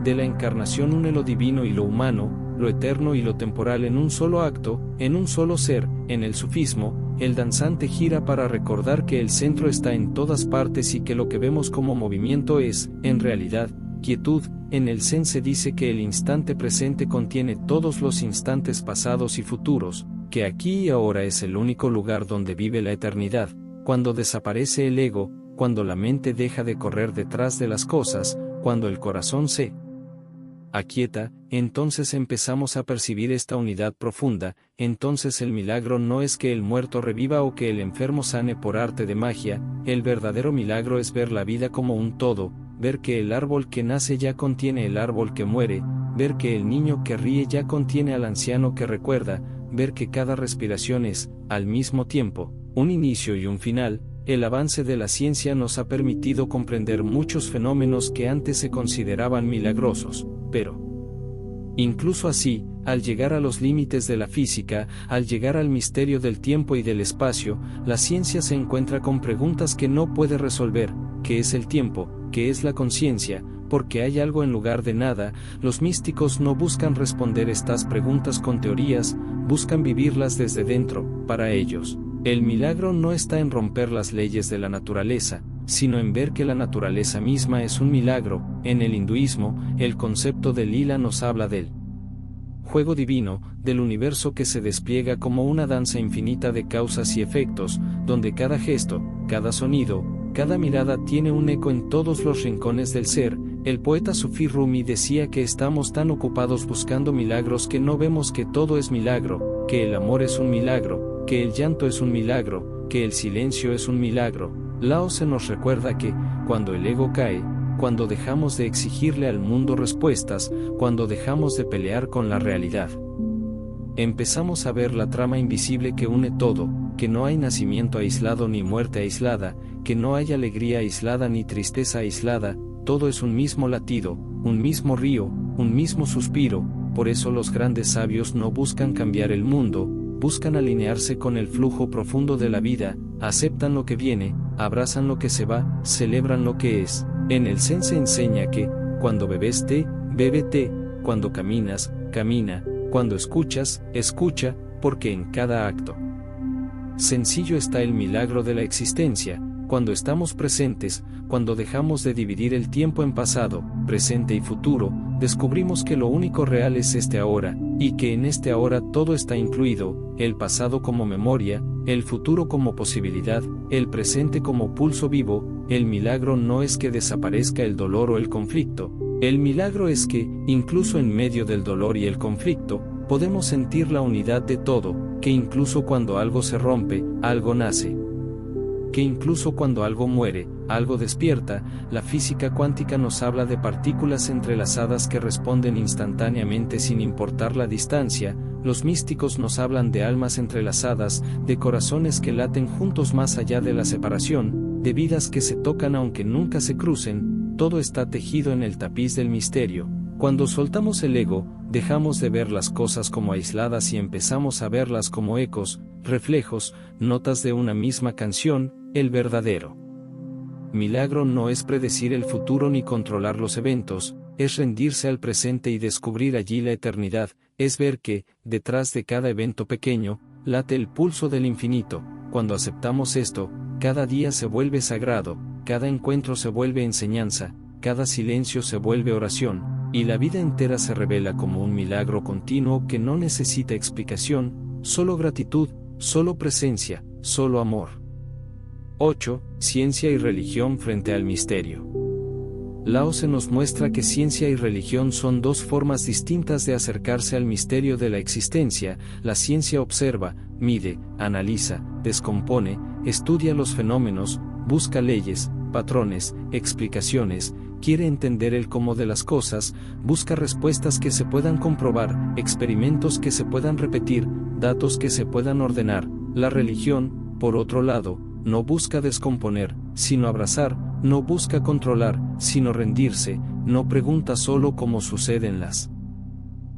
A: de la encarnación une lo divino y lo humano, lo eterno y lo temporal en un solo acto, en un solo ser. En el sufismo, el danzante gira para recordar que el centro está en todas partes y que lo que vemos como movimiento es, en realidad, quietud. En el Zen se dice que el instante presente contiene todos los instantes pasados y futuros, que aquí y ahora es el único lugar donde vive la eternidad. Cuando desaparece el ego, cuando la mente deja de correr detrás de las cosas, cuando el corazón se aquieta, entonces empezamos a percibir esta unidad profunda. Entonces el milagro no es que el muerto reviva o que el enfermo sane por arte de magia. El verdadero milagro es ver la vida como un todo, ver que el árbol que nace ya contiene el árbol que muere, ver que el niño que ríe ya contiene al anciano que recuerda, ver que cada respiración es, al mismo tiempo, un inicio y un final. El avance de la ciencia nos ha permitido comprender muchos fenómenos que antes se consideraban milagrosos, pero incluso así, al llegar a los límites de la física, al llegar al misterio del tiempo y del espacio, la ciencia se encuentra con preguntas que no puede resolver. ¿Qué es el tiempo? ¿Qué es la conciencia? ¿Por qué hay algo en lugar de nada? Los místicos no buscan responder estas preguntas con teorías, buscan vivirlas desde dentro. Para ellos, el milagro no está en romper las leyes de la naturaleza, sino en ver que la naturaleza misma es un milagro. En el hinduismo, el concepto de lila nos habla del juego divino, del universo que se despliega como una danza infinita de causas y efectos, donde cada gesto, cada sonido, cada mirada tiene un eco en todos los rincones del ser. El poeta sufí Rumi decía que estamos tan ocupados buscando milagros que no vemos que todo es milagro, que el amor es un milagro, que el llanto es un milagro, que el silencio es un milagro. Lao Tse nos recuerda que, cuando el ego cae, cuando dejamos de exigirle al mundo respuestas, cuando dejamos de pelear con la realidad, empezamos a ver la trama invisible que une todo, que no hay nacimiento aislado ni muerte aislada, que no hay alegría aislada ni tristeza aislada, todo es un mismo latido, un mismo río, un mismo suspiro. Por eso los grandes sabios no buscan cambiar el mundo, buscan alinearse con el flujo profundo de la vida, aceptan lo que viene, abrazan lo que se va, celebran lo que es. En el Zen se enseña que, cuando bebes té, bebe té, cuando caminas, camina, cuando escuchas, escucha, porque en cada acto sencillo está el milagro de la existencia. Cuando estamos presentes, cuando dejamos de dividir el tiempo en pasado, presente y futuro, descubrimos que lo único real es este ahora, y que en este ahora todo está incluido, el pasado como memoria, el futuro como posibilidad, el presente como pulso vivo. El milagro no es que desaparezca el dolor o el conflicto, el milagro es que, incluso en medio del dolor y el conflicto, podemos sentir la unidad de todo, que incluso cuando algo se rompe, algo nace, que incluso cuando algo muere, algo despierta. La física cuántica nos habla de partículas entrelazadas que responden instantáneamente sin importar la distancia. Los místicos nos hablan de almas entrelazadas, de corazones que laten juntos más allá de la separación, de vidas que se tocan aunque nunca se crucen. Todo está tejido en el tapiz del misterio. Cuando soltamos el ego, dejamos de ver las cosas como aisladas y empezamos a verlas como ecos, reflejos, notas de una misma canción. El verdadero milagro no es predecir el futuro ni controlar los eventos, es rendirse al presente y descubrir allí la eternidad, es ver que, detrás de cada evento pequeño, late el pulso del infinito. Cuando aceptamos esto, cada día se vuelve sagrado, cada encuentro se vuelve enseñanza, cada silencio se vuelve oración, y la vida entera se revela como un milagro continuo que no necesita explicación, solo gratitud, solo presencia, solo amor. 8. Ciencia y religión frente al misterio. Lao Tse nos muestra que ciencia y religión son dos formas distintas de acercarse al misterio de la existencia. La ciencia observa, mide, analiza, descompone, estudia los fenómenos, busca leyes, patrones, explicaciones, quiere entender el cómo de las cosas, busca respuestas que se puedan comprobar, experimentos que se puedan repetir, datos que se puedan ordenar. La religión, por otro lado, no busca descomponer, sino abrazar, no busca controlar, sino rendirse, no pregunta solo cómo suceden las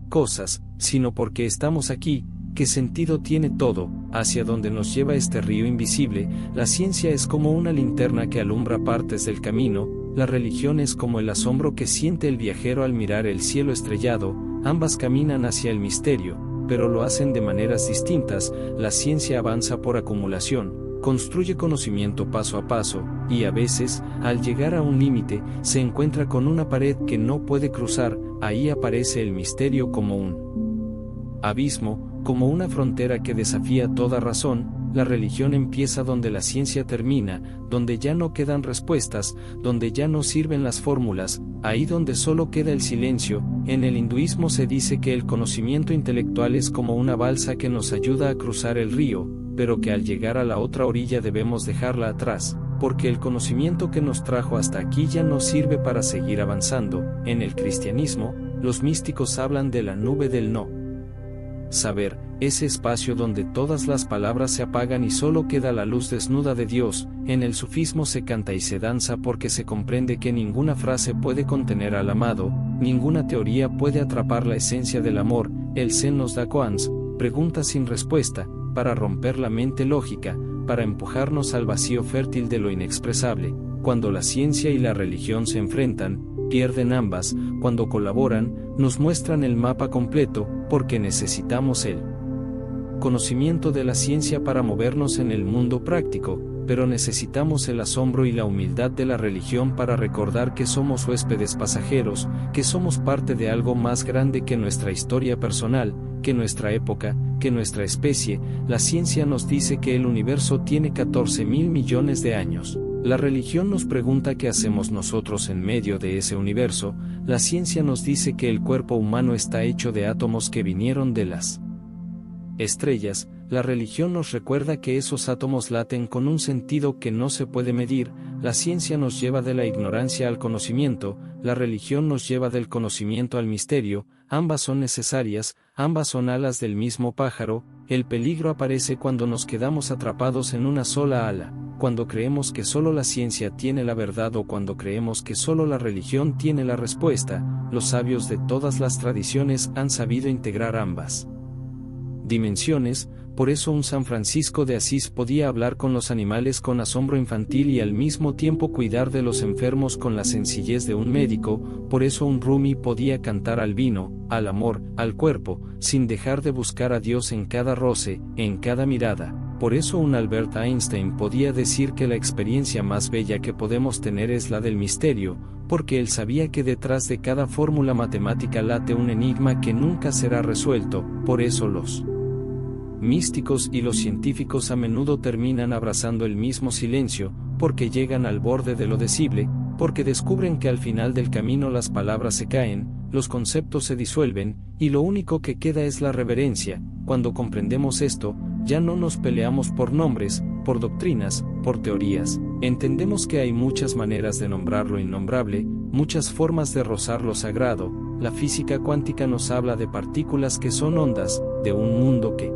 A: cosas, sino por qué estamos aquí, qué sentido tiene todo, hacia dónde nos lleva este río invisible. La ciencia es como una linterna que alumbra partes del camino, la religión es como el asombro que siente el viajero al mirar el cielo estrellado. Ambas caminan hacia el misterio, pero lo hacen de maneras distintas. La ciencia avanza por acumulación, construye conocimiento paso a paso, y a veces, al llegar a un límite, se encuentra con una pared que no puede cruzar. Ahí aparece el misterio como un abismo, como una frontera que desafía toda razón. La religión empieza donde la ciencia termina, donde ya no quedan respuestas, donde ya no sirven las fórmulas, ahí donde solo queda el silencio. En el hinduismo se dice que el conocimiento intelectual es como una balsa que nos ayuda a cruzar el río, pero que al llegar a la otra orilla debemos dejarla atrás, porque el conocimiento que nos trajo hasta aquí ya no sirve para seguir avanzando. En el cristianismo, los místicos hablan de la nube del no saber, ese espacio donde todas las palabras se apagan y solo queda la luz desnuda de Dios. En el sufismo se canta y se danza porque se comprende que ninguna frase puede contener al amado, ninguna teoría puede atrapar la esencia del amor. El Zen nos da koans, preguntas sin respuesta, para romper la mente lógica, para empujarnos al vacío fértil de lo inexpresable. Cuando la ciencia y la religión se enfrentan, pierden ambas. Cuando colaboran, nos muestran el mapa completo, porque necesitamos el conocimiento de la ciencia para movernos en el mundo práctico. pero necesitamos el asombro y la humildad de la religión para recordar que somos huéspedes pasajeros, que somos parte de algo más grande que nuestra historia personal, que nuestra época, que nuestra especie. La ciencia nos dice que el universo tiene 14.000 millones de años. La religión nos pregunta qué hacemos nosotros en medio de ese universo. La ciencia nos dice que el cuerpo humano está hecho de átomos que vinieron de las estrellas. La religión nos recuerda que esos átomos laten con un sentido que no se puede medir. La ciencia nos lleva de la ignorancia al conocimiento, la religión nos lleva del conocimiento al misterio. Ambas son necesarias, ambas son alas del mismo pájaro. El peligro aparece cuando nos quedamos atrapados en una sola ala, cuando creemos que solo la ciencia tiene la verdad o cuando creemos que solo la religión tiene la respuesta. Los sabios de todas las tradiciones han sabido integrar ambas dimensiones. Por eso un San Francisco de Asís podía hablar con los animales con asombro infantil y al mismo tiempo cuidar de los enfermos con la sencillez de un médico. Por eso un Rumi podía cantar al vino, al amor, al cuerpo, sin dejar de buscar a Dios en cada roce, en cada mirada. Por eso un Albert Einstein podía decir que la experiencia más bella que podemos tener es la del misterio, porque él sabía que detrás de cada fórmula matemática late un enigma que nunca será resuelto. Por eso los místicos y los científicos a menudo terminan abrazando el mismo silencio, porque llegan al borde de lo decible, porque descubren que al final del camino las palabras se caen, los conceptos se disuelven, y lo único que queda es la reverencia. Cuando comprendemos esto, ya no nos peleamos por nombres, por doctrinas, por teorías. Entendemos que hay muchas maneras de nombrar lo innombrable, muchas formas de rozar lo sagrado. La física cuántica nos habla de partículas que son ondas, de un mundo que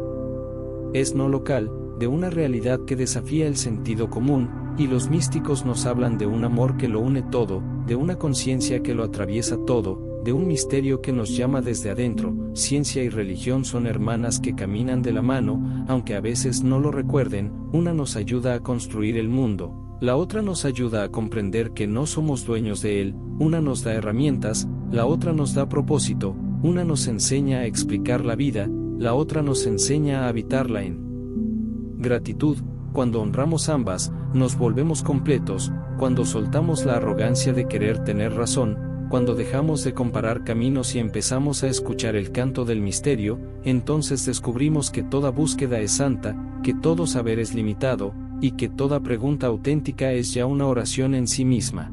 A: es no local, de una realidad que desafía el sentido común, y los místicos nos hablan de un amor que lo une todo, de una conciencia que lo atraviesa todo, de un misterio que nos llama desde adentro. Ciencia y religión son hermanas que caminan de la mano, aunque a veces no lo recuerden. Una nos ayuda a construir el mundo, la otra nos ayuda a comprender que no somos dueños de él. Una nos da herramientas, la otra nos da propósito. Una nos enseña a explicar la vida, la otra nos enseña a habitarla en gratitud. Cuando honramos ambas, nos volvemos completos. Cuando soltamos la arrogancia de querer tener razón, cuando dejamos de comparar caminos y empezamos a escuchar el canto del misterio, entonces descubrimos que toda búsqueda es santa, que todo saber es limitado, y que toda pregunta auténtica es ya una oración en sí misma.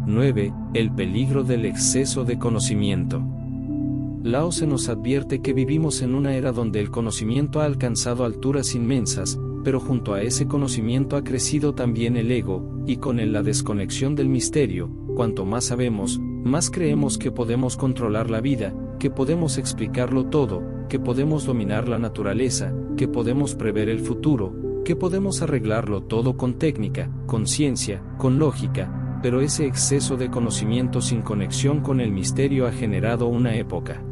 A: 9. El peligro del exceso de conocimiento. Lao Tse nos advierte que vivimos en una era donde el conocimiento ha alcanzado alturas inmensas, pero junto a ese conocimiento ha crecido también el ego, y con él la desconexión del misterio. Cuanto más sabemos, más creemos que podemos controlar la vida, que podemos explicarlo todo, que podemos dominar la naturaleza, que podemos prever el futuro, que podemos arreglarlo todo con técnica, con ciencia, con lógica, pero ese exceso de conocimiento sin conexión con el misterio ha generado una época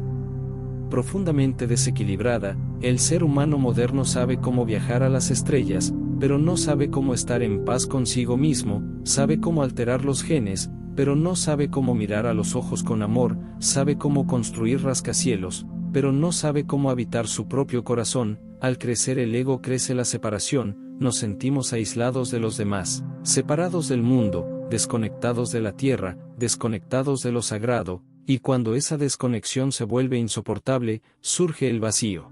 A: profundamente desequilibrada. El ser humano moderno sabe cómo viajar a las estrellas, pero no sabe cómo estar en paz consigo mismo, sabe cómo alterar los genes, pero no sabe cómo mirar a los ojos con amor, sabe cómo construir rascacielos, pero no sabe cómo habitar su propio corazón. Al crecer el ego crece la separación, nos sentimos aislados de los demás, separados del mundo, desconectados de la tierra, desconectados de lo sagrado. Y cuando esa desconexión se vuelve insoportable, surge el vacío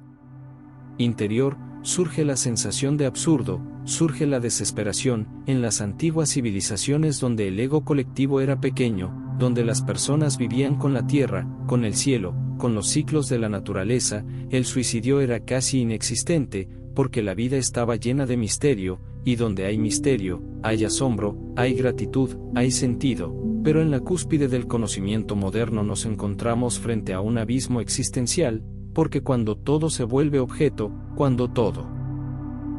A: interior, surge la sensación de absurdo, surge la desesperación. En las antiguas civilizaciones donde el ego colectivo era pequeño, donde las personas vivían con la tierra, con el cielo, con los ciclos de la naturaleza, el suicidio era casi inexistente, porque la vida estaba llena de misterio, y donde hay misterio, hay asombro, hay gratitud, hay sentido. Pero en la cúspide del conocimiento moderno nos encontramos frente a un abismo existencial, porque cuando todo se vuelve objeto, cuando todo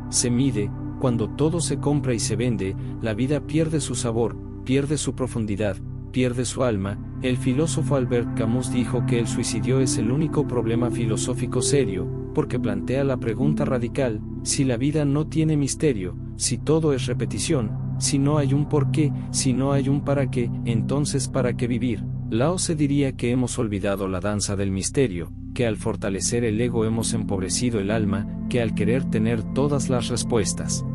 A: se mide, cuando todo se compra y se vende, la vida pierde su sabor, pierde su profundidad, pierde su alma. El filósofo Albert Camus dijo que el suicidio es el único problema filosófico serio, porque plantea la pregunta radical: si la vida no tiene misterio, si todo es repetición, si no hay un por qué, si no hay un para qué, entonces ¿para qué vivir? Lao Tse diría que hemos olvidado la danza del misterio, que al fortalecer el ego hemos empobrecido el alma, que al querer tener todas las respuestas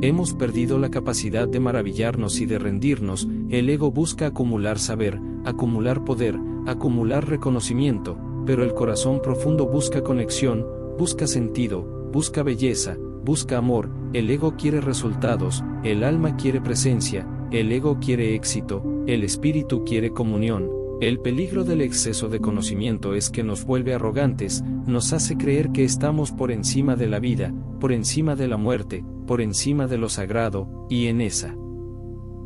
A: Hemos perdido la capacidad de maravillarnos y de rendirnos. El ego busca acumular saber, acumular poder, acumular reconocimiento, pero el corazón profundo busca conexión, busca sentido, busca belleza, busca amor. El ego quiere resultados, el alma quiere presencia, el ego quiere éxito, el espíritu quiere comunión. El peligro del exceso de conocimiento es que nos vuelve arrogantes, nos hace creer que estamos por encima de la vida, por encima de la muerte, por encima de lo sagrado, y en esa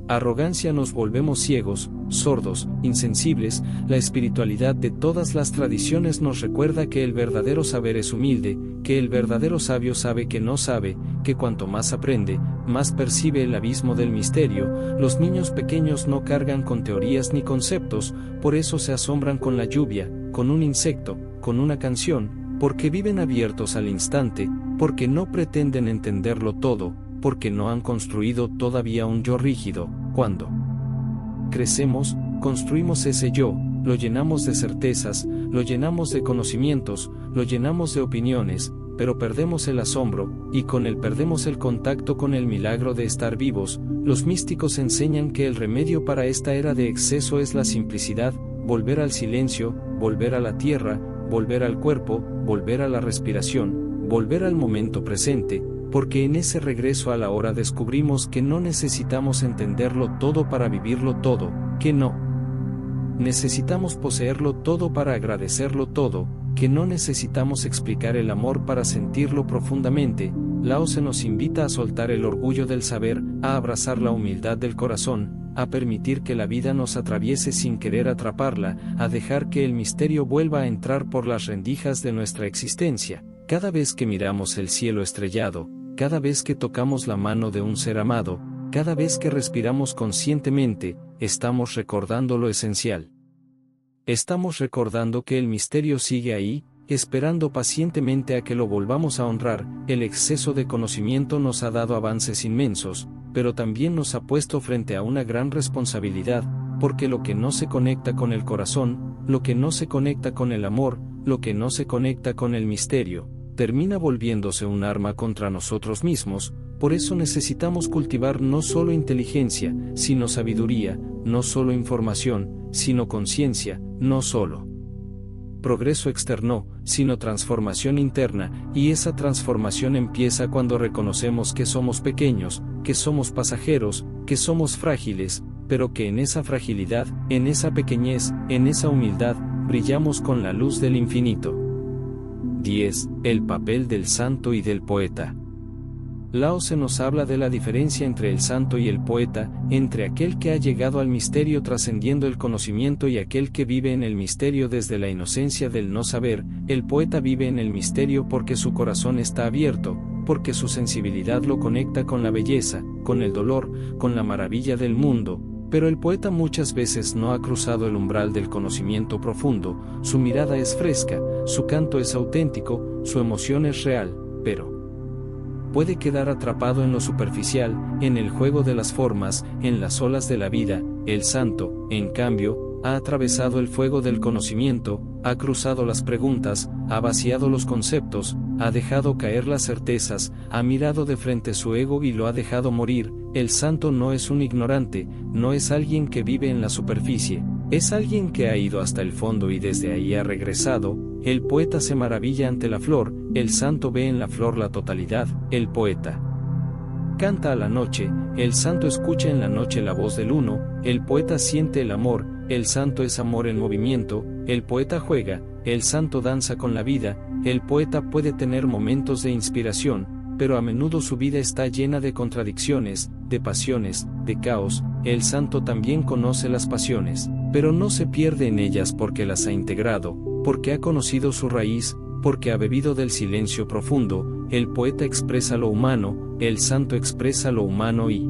A: arrogancia nos volvemos ciegos, sordos, insensibles. La espiritualidad de todas las tradiciones nos recuerda que el verdadero saber es humilde, que el verdadero sabio sabe que no sabe, que cuanto más aprende, más percibe el abismo del misterio. Los niños pequeños no cargan con teorías ni conceptos, por eso se asombran con la lluvia, con un insecto, con una canción, porque viven abiertos al instante, porque no pretenden entenderlo todo, porque no han construido todavía un yo rígido. Cuando crecemos, construimos ese yo, lo llenamos de certezas, lo llenamos de conocimientos, lo llenamos de opiniones, pero perdemos el asombro, y con él perdemos el contacto con el milagro de estar vivos. Los místicos enseñan que el remedio para esta era de exceso es la simplicidad, volver al silencio, volver a la tierra, volver al cuerpo, volver a la respiración, volver al momento presente, porque en ese regreso a la hora descubrimos que no necesitamos entenderlo todo para vivirlo todo, que no necesitamos poseerlo todo para agradecerlo todo, que no necesitamos explicar el amor para sentirlo profundamente. Lao Tse nos invita a soltar el orgullo del saber, a abrazar la humildad del corazón, a permitir que la vida nos atraviese sin querer atraparla, a dejar que el misterio vuelva a entrar por las rendijas de nuestra existencia. Cada vez que miramos el cielo estrellado, cada vez que tocamos la mano de un ser amado, cada vez que respiramos conscientemente, estamos recordando lo esencial. Estamos recordando que el misterio sigue ahí, esperando pacientemente a que lo volvamos a honrar. El exceso de conocimiento nos ha dado avances inmensos, pero también nos ha puesto frente a una gran responsabilidad, porque lo que no se conecta con el corazón, lo que no se conecta con el amor, lo que no se conecta con el misterio, termina volviéndose un arma contra nosotros mismos. Por eso necesitamos cultivar no solo inteligencia, sino sabiduría, no solo información, sino conciencia, no solo progreso externo, sino transformación interna, y esa transformación empieza cuando reconocemos que somos pequeños, que somos pasajeros, que somos frágiles, pero que en esa fragilidad, en esa pequeñez, en esa humildad, brillamos con la luz del infinito. 10. El papel del santo y del poeta. Lao Tse nos habla de la diferencia entre el santo y el poeta, entre aquel que ha llegado al misterio trascendiendo el conocimiento y aquel que vive en el misterio desde la inocencia del no saber. El poeta vive en el misterio porque su corazón está abierto, porque su sensibilidad lo conecta con la belleza, con el dolor, con la maravilla del mundo. Pero el poeta muchas veces no ha cruzado el umbral del conocimiento profundo. Su mirada es fresca, su canto es auténtico, su emoción es real, pero puede quedar atrapado en lo superficial, en el juego de las formas, en las olas de la vida. El santo, en cambio, ha atravesado el fuego del conocimiento, ha cruzado las preguntas, ha vaciado los conceptos, ha dejado caer las certezas, ha mirado de frente su ego y lo ha dejado morir. El santo no es un ignorante, no es alguien que vive en la superficie, es alguien que ha ido hasta el fondo y desde ahí ha regresado. El poeta se maravilla ante la flor, el santo ve en la flor la totalidad. El poeta canta a la noche, el santo escucha en la noche la voz del uno. El poeta siente el amor, el santo es amor en movimiento. El poeta juega, el santo danza con la vida. El poeta puede tener momentos de inspiración, pero a menudo su vida está llena de contradicciones, de pasiones, de caos. El santo también conoce las pasiones, pero no se pierde en ellas porque las ha integrado, porque ha conocido su raíz, porque ha bebido del silencio profundo. El poeta expresa lo humano, el santo expresa lo humano y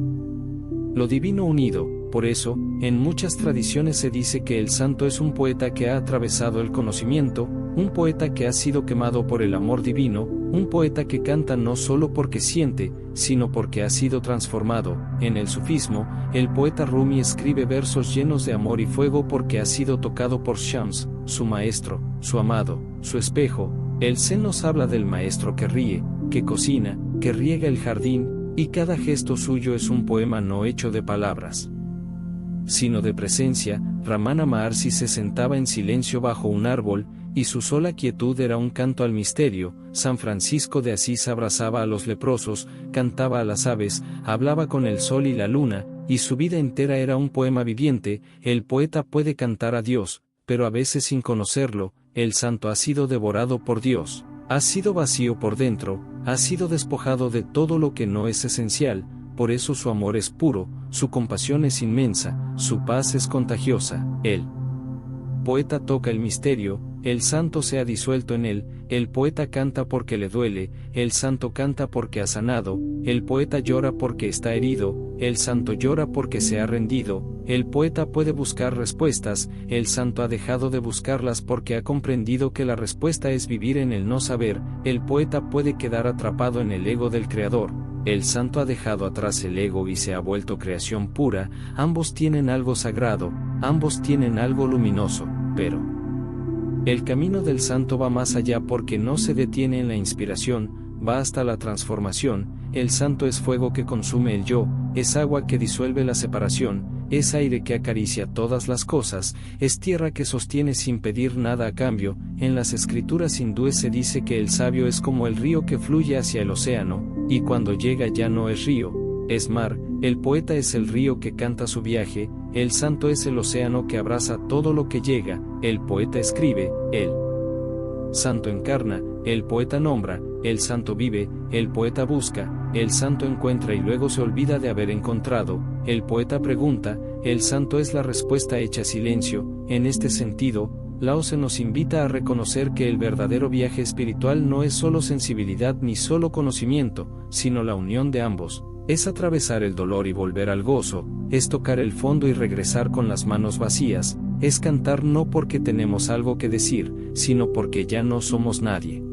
A: lo divino unido. Por eso, en muchas tradiciones se dice que el santo es un poeta que ha atravesado el conocimiento, un poeta que ha sido quemado por el amor divino, un poeta que canta no solo porque siente, sino porque ha sido transformado. En el sufismo, el poeta Rumi escribe versos llenos de amor y fuego porque ha sido tocado por Shams, su maestro, su amado, su espejo. El Zen nos habla del maestro que ríe, que cocina, que riega el jardín, y cada gesto suyo es un poema no hecho de palabras, sino de presencia. Ramana Maharshi se sentaba en silencio bajo un árbol, y su sola quietud era un canto al misterio. San Francisco de Asís abrazaba a los leprosos, cantaba a las aves, hablaba con el sol y la luna, y su vida entera era un poema viviente. El poeta puede cantar a Dios, pero a veces sin conocerlo. El santo ha sido devorado por Dios, ha sido vacío por dentro, ha sido despojado de todo lo que no es esencial. Por eso su amor es puro, su compasión es inmensa, su paz es contagiosa. El poeta toca el misterio, el santo se ha disuelto en él. El poeta canta porque le duele, el santo canta porque ha sanado. El poeta llora porque está herido, el santo llora porque se ha rendido. El poeta puede buscar respuestas, el santo ha dejado de buscarlas porque ha comprendido que la respuesta es vivir en el no saber. El poeta puede quedar atrapado en el ego del creador, el santo ha dejado atrás el ego y se ha vuelto creación pura. Ambos tienen algo sagrado, ambos tienen algo luminoso, pero el camino del santo va más allá porque no se detiene en la inspiración, va hasta la transformación. El santo es fuego que consume el yo, es agua que disuelve la separación, es aire que acaricia todas las cosas, es tierra que sostiene sin pedir nada a cambio. En las escrituras hindúes se dice que el sabio es como el río que fluye hacia el océano, y cuando llega ya no es río, es mar. El poeta es el río que canta su viaje, el santo es el océano que abraza todo lo que llega. El poeta escribe, el santo encarna, el poeta nombra, el santo vive, el poeta busca, el santo encuentra y luego se olvida de haber encontrado. El poeta pregunta, el santo es la respuesta hecha silencio. En este sentido, Lao Tse nos invita a reconocer que el verdadero viaje espiritual no es solo sensibilidad ni solo conocimiento, sino la unión de ambos. Es atravesar el dolor y volver al gozo, es tocar el fondo y regresar con las manos vacías, es cantar no porque tenemos algo que decir, sino porque ya no somos nadie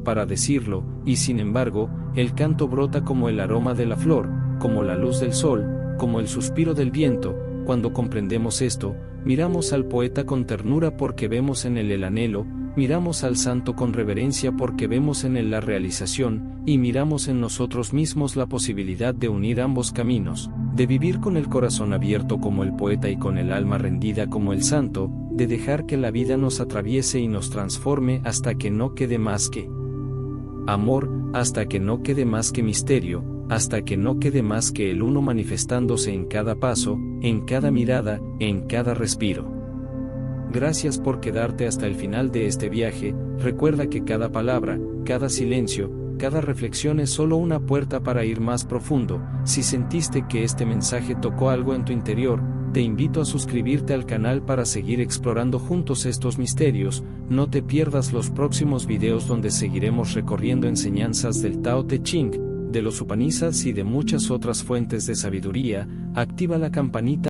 A: para decirlo, y sin embargo, el canto brota como el aroma de la flor, como la luz del sol, como el suspiro del viento. Cuando comprendemos esto, miramos al poeta con ternura porque vemos en él el anhelo, miramos al santo con reverencia porque vemos en él la realización, y miramos en nosotros mismos la posibilidad de unir ambos caminos, de vivir con el corazón abierto como el poeta y con el alma rendida como el santo, de dejar que la vida nos atraviese y nos transforme hasta que no quede más que amor, hasta que no quede más que misterio, hasta que no quede más que el uno manifestándose en cada paso, en cada mirada, en cada respiro. Gracias por quedarte hasta el final de este viaje. Recuerda que cada palabra, cada silencio, cada reflexión es solo una puerta para ir más profundo. Si sentiste que este mensaje tocó algo en tu interior, te invito a suscribirte al canal para seguir explorando juntos estos misterios. No te pierdas los próximos videos donde seguiremos recorriendo enseñanzas del Tao Te Ching, de los Upanishads y de muchas otras fuentes de sabiduría. Activa la campanita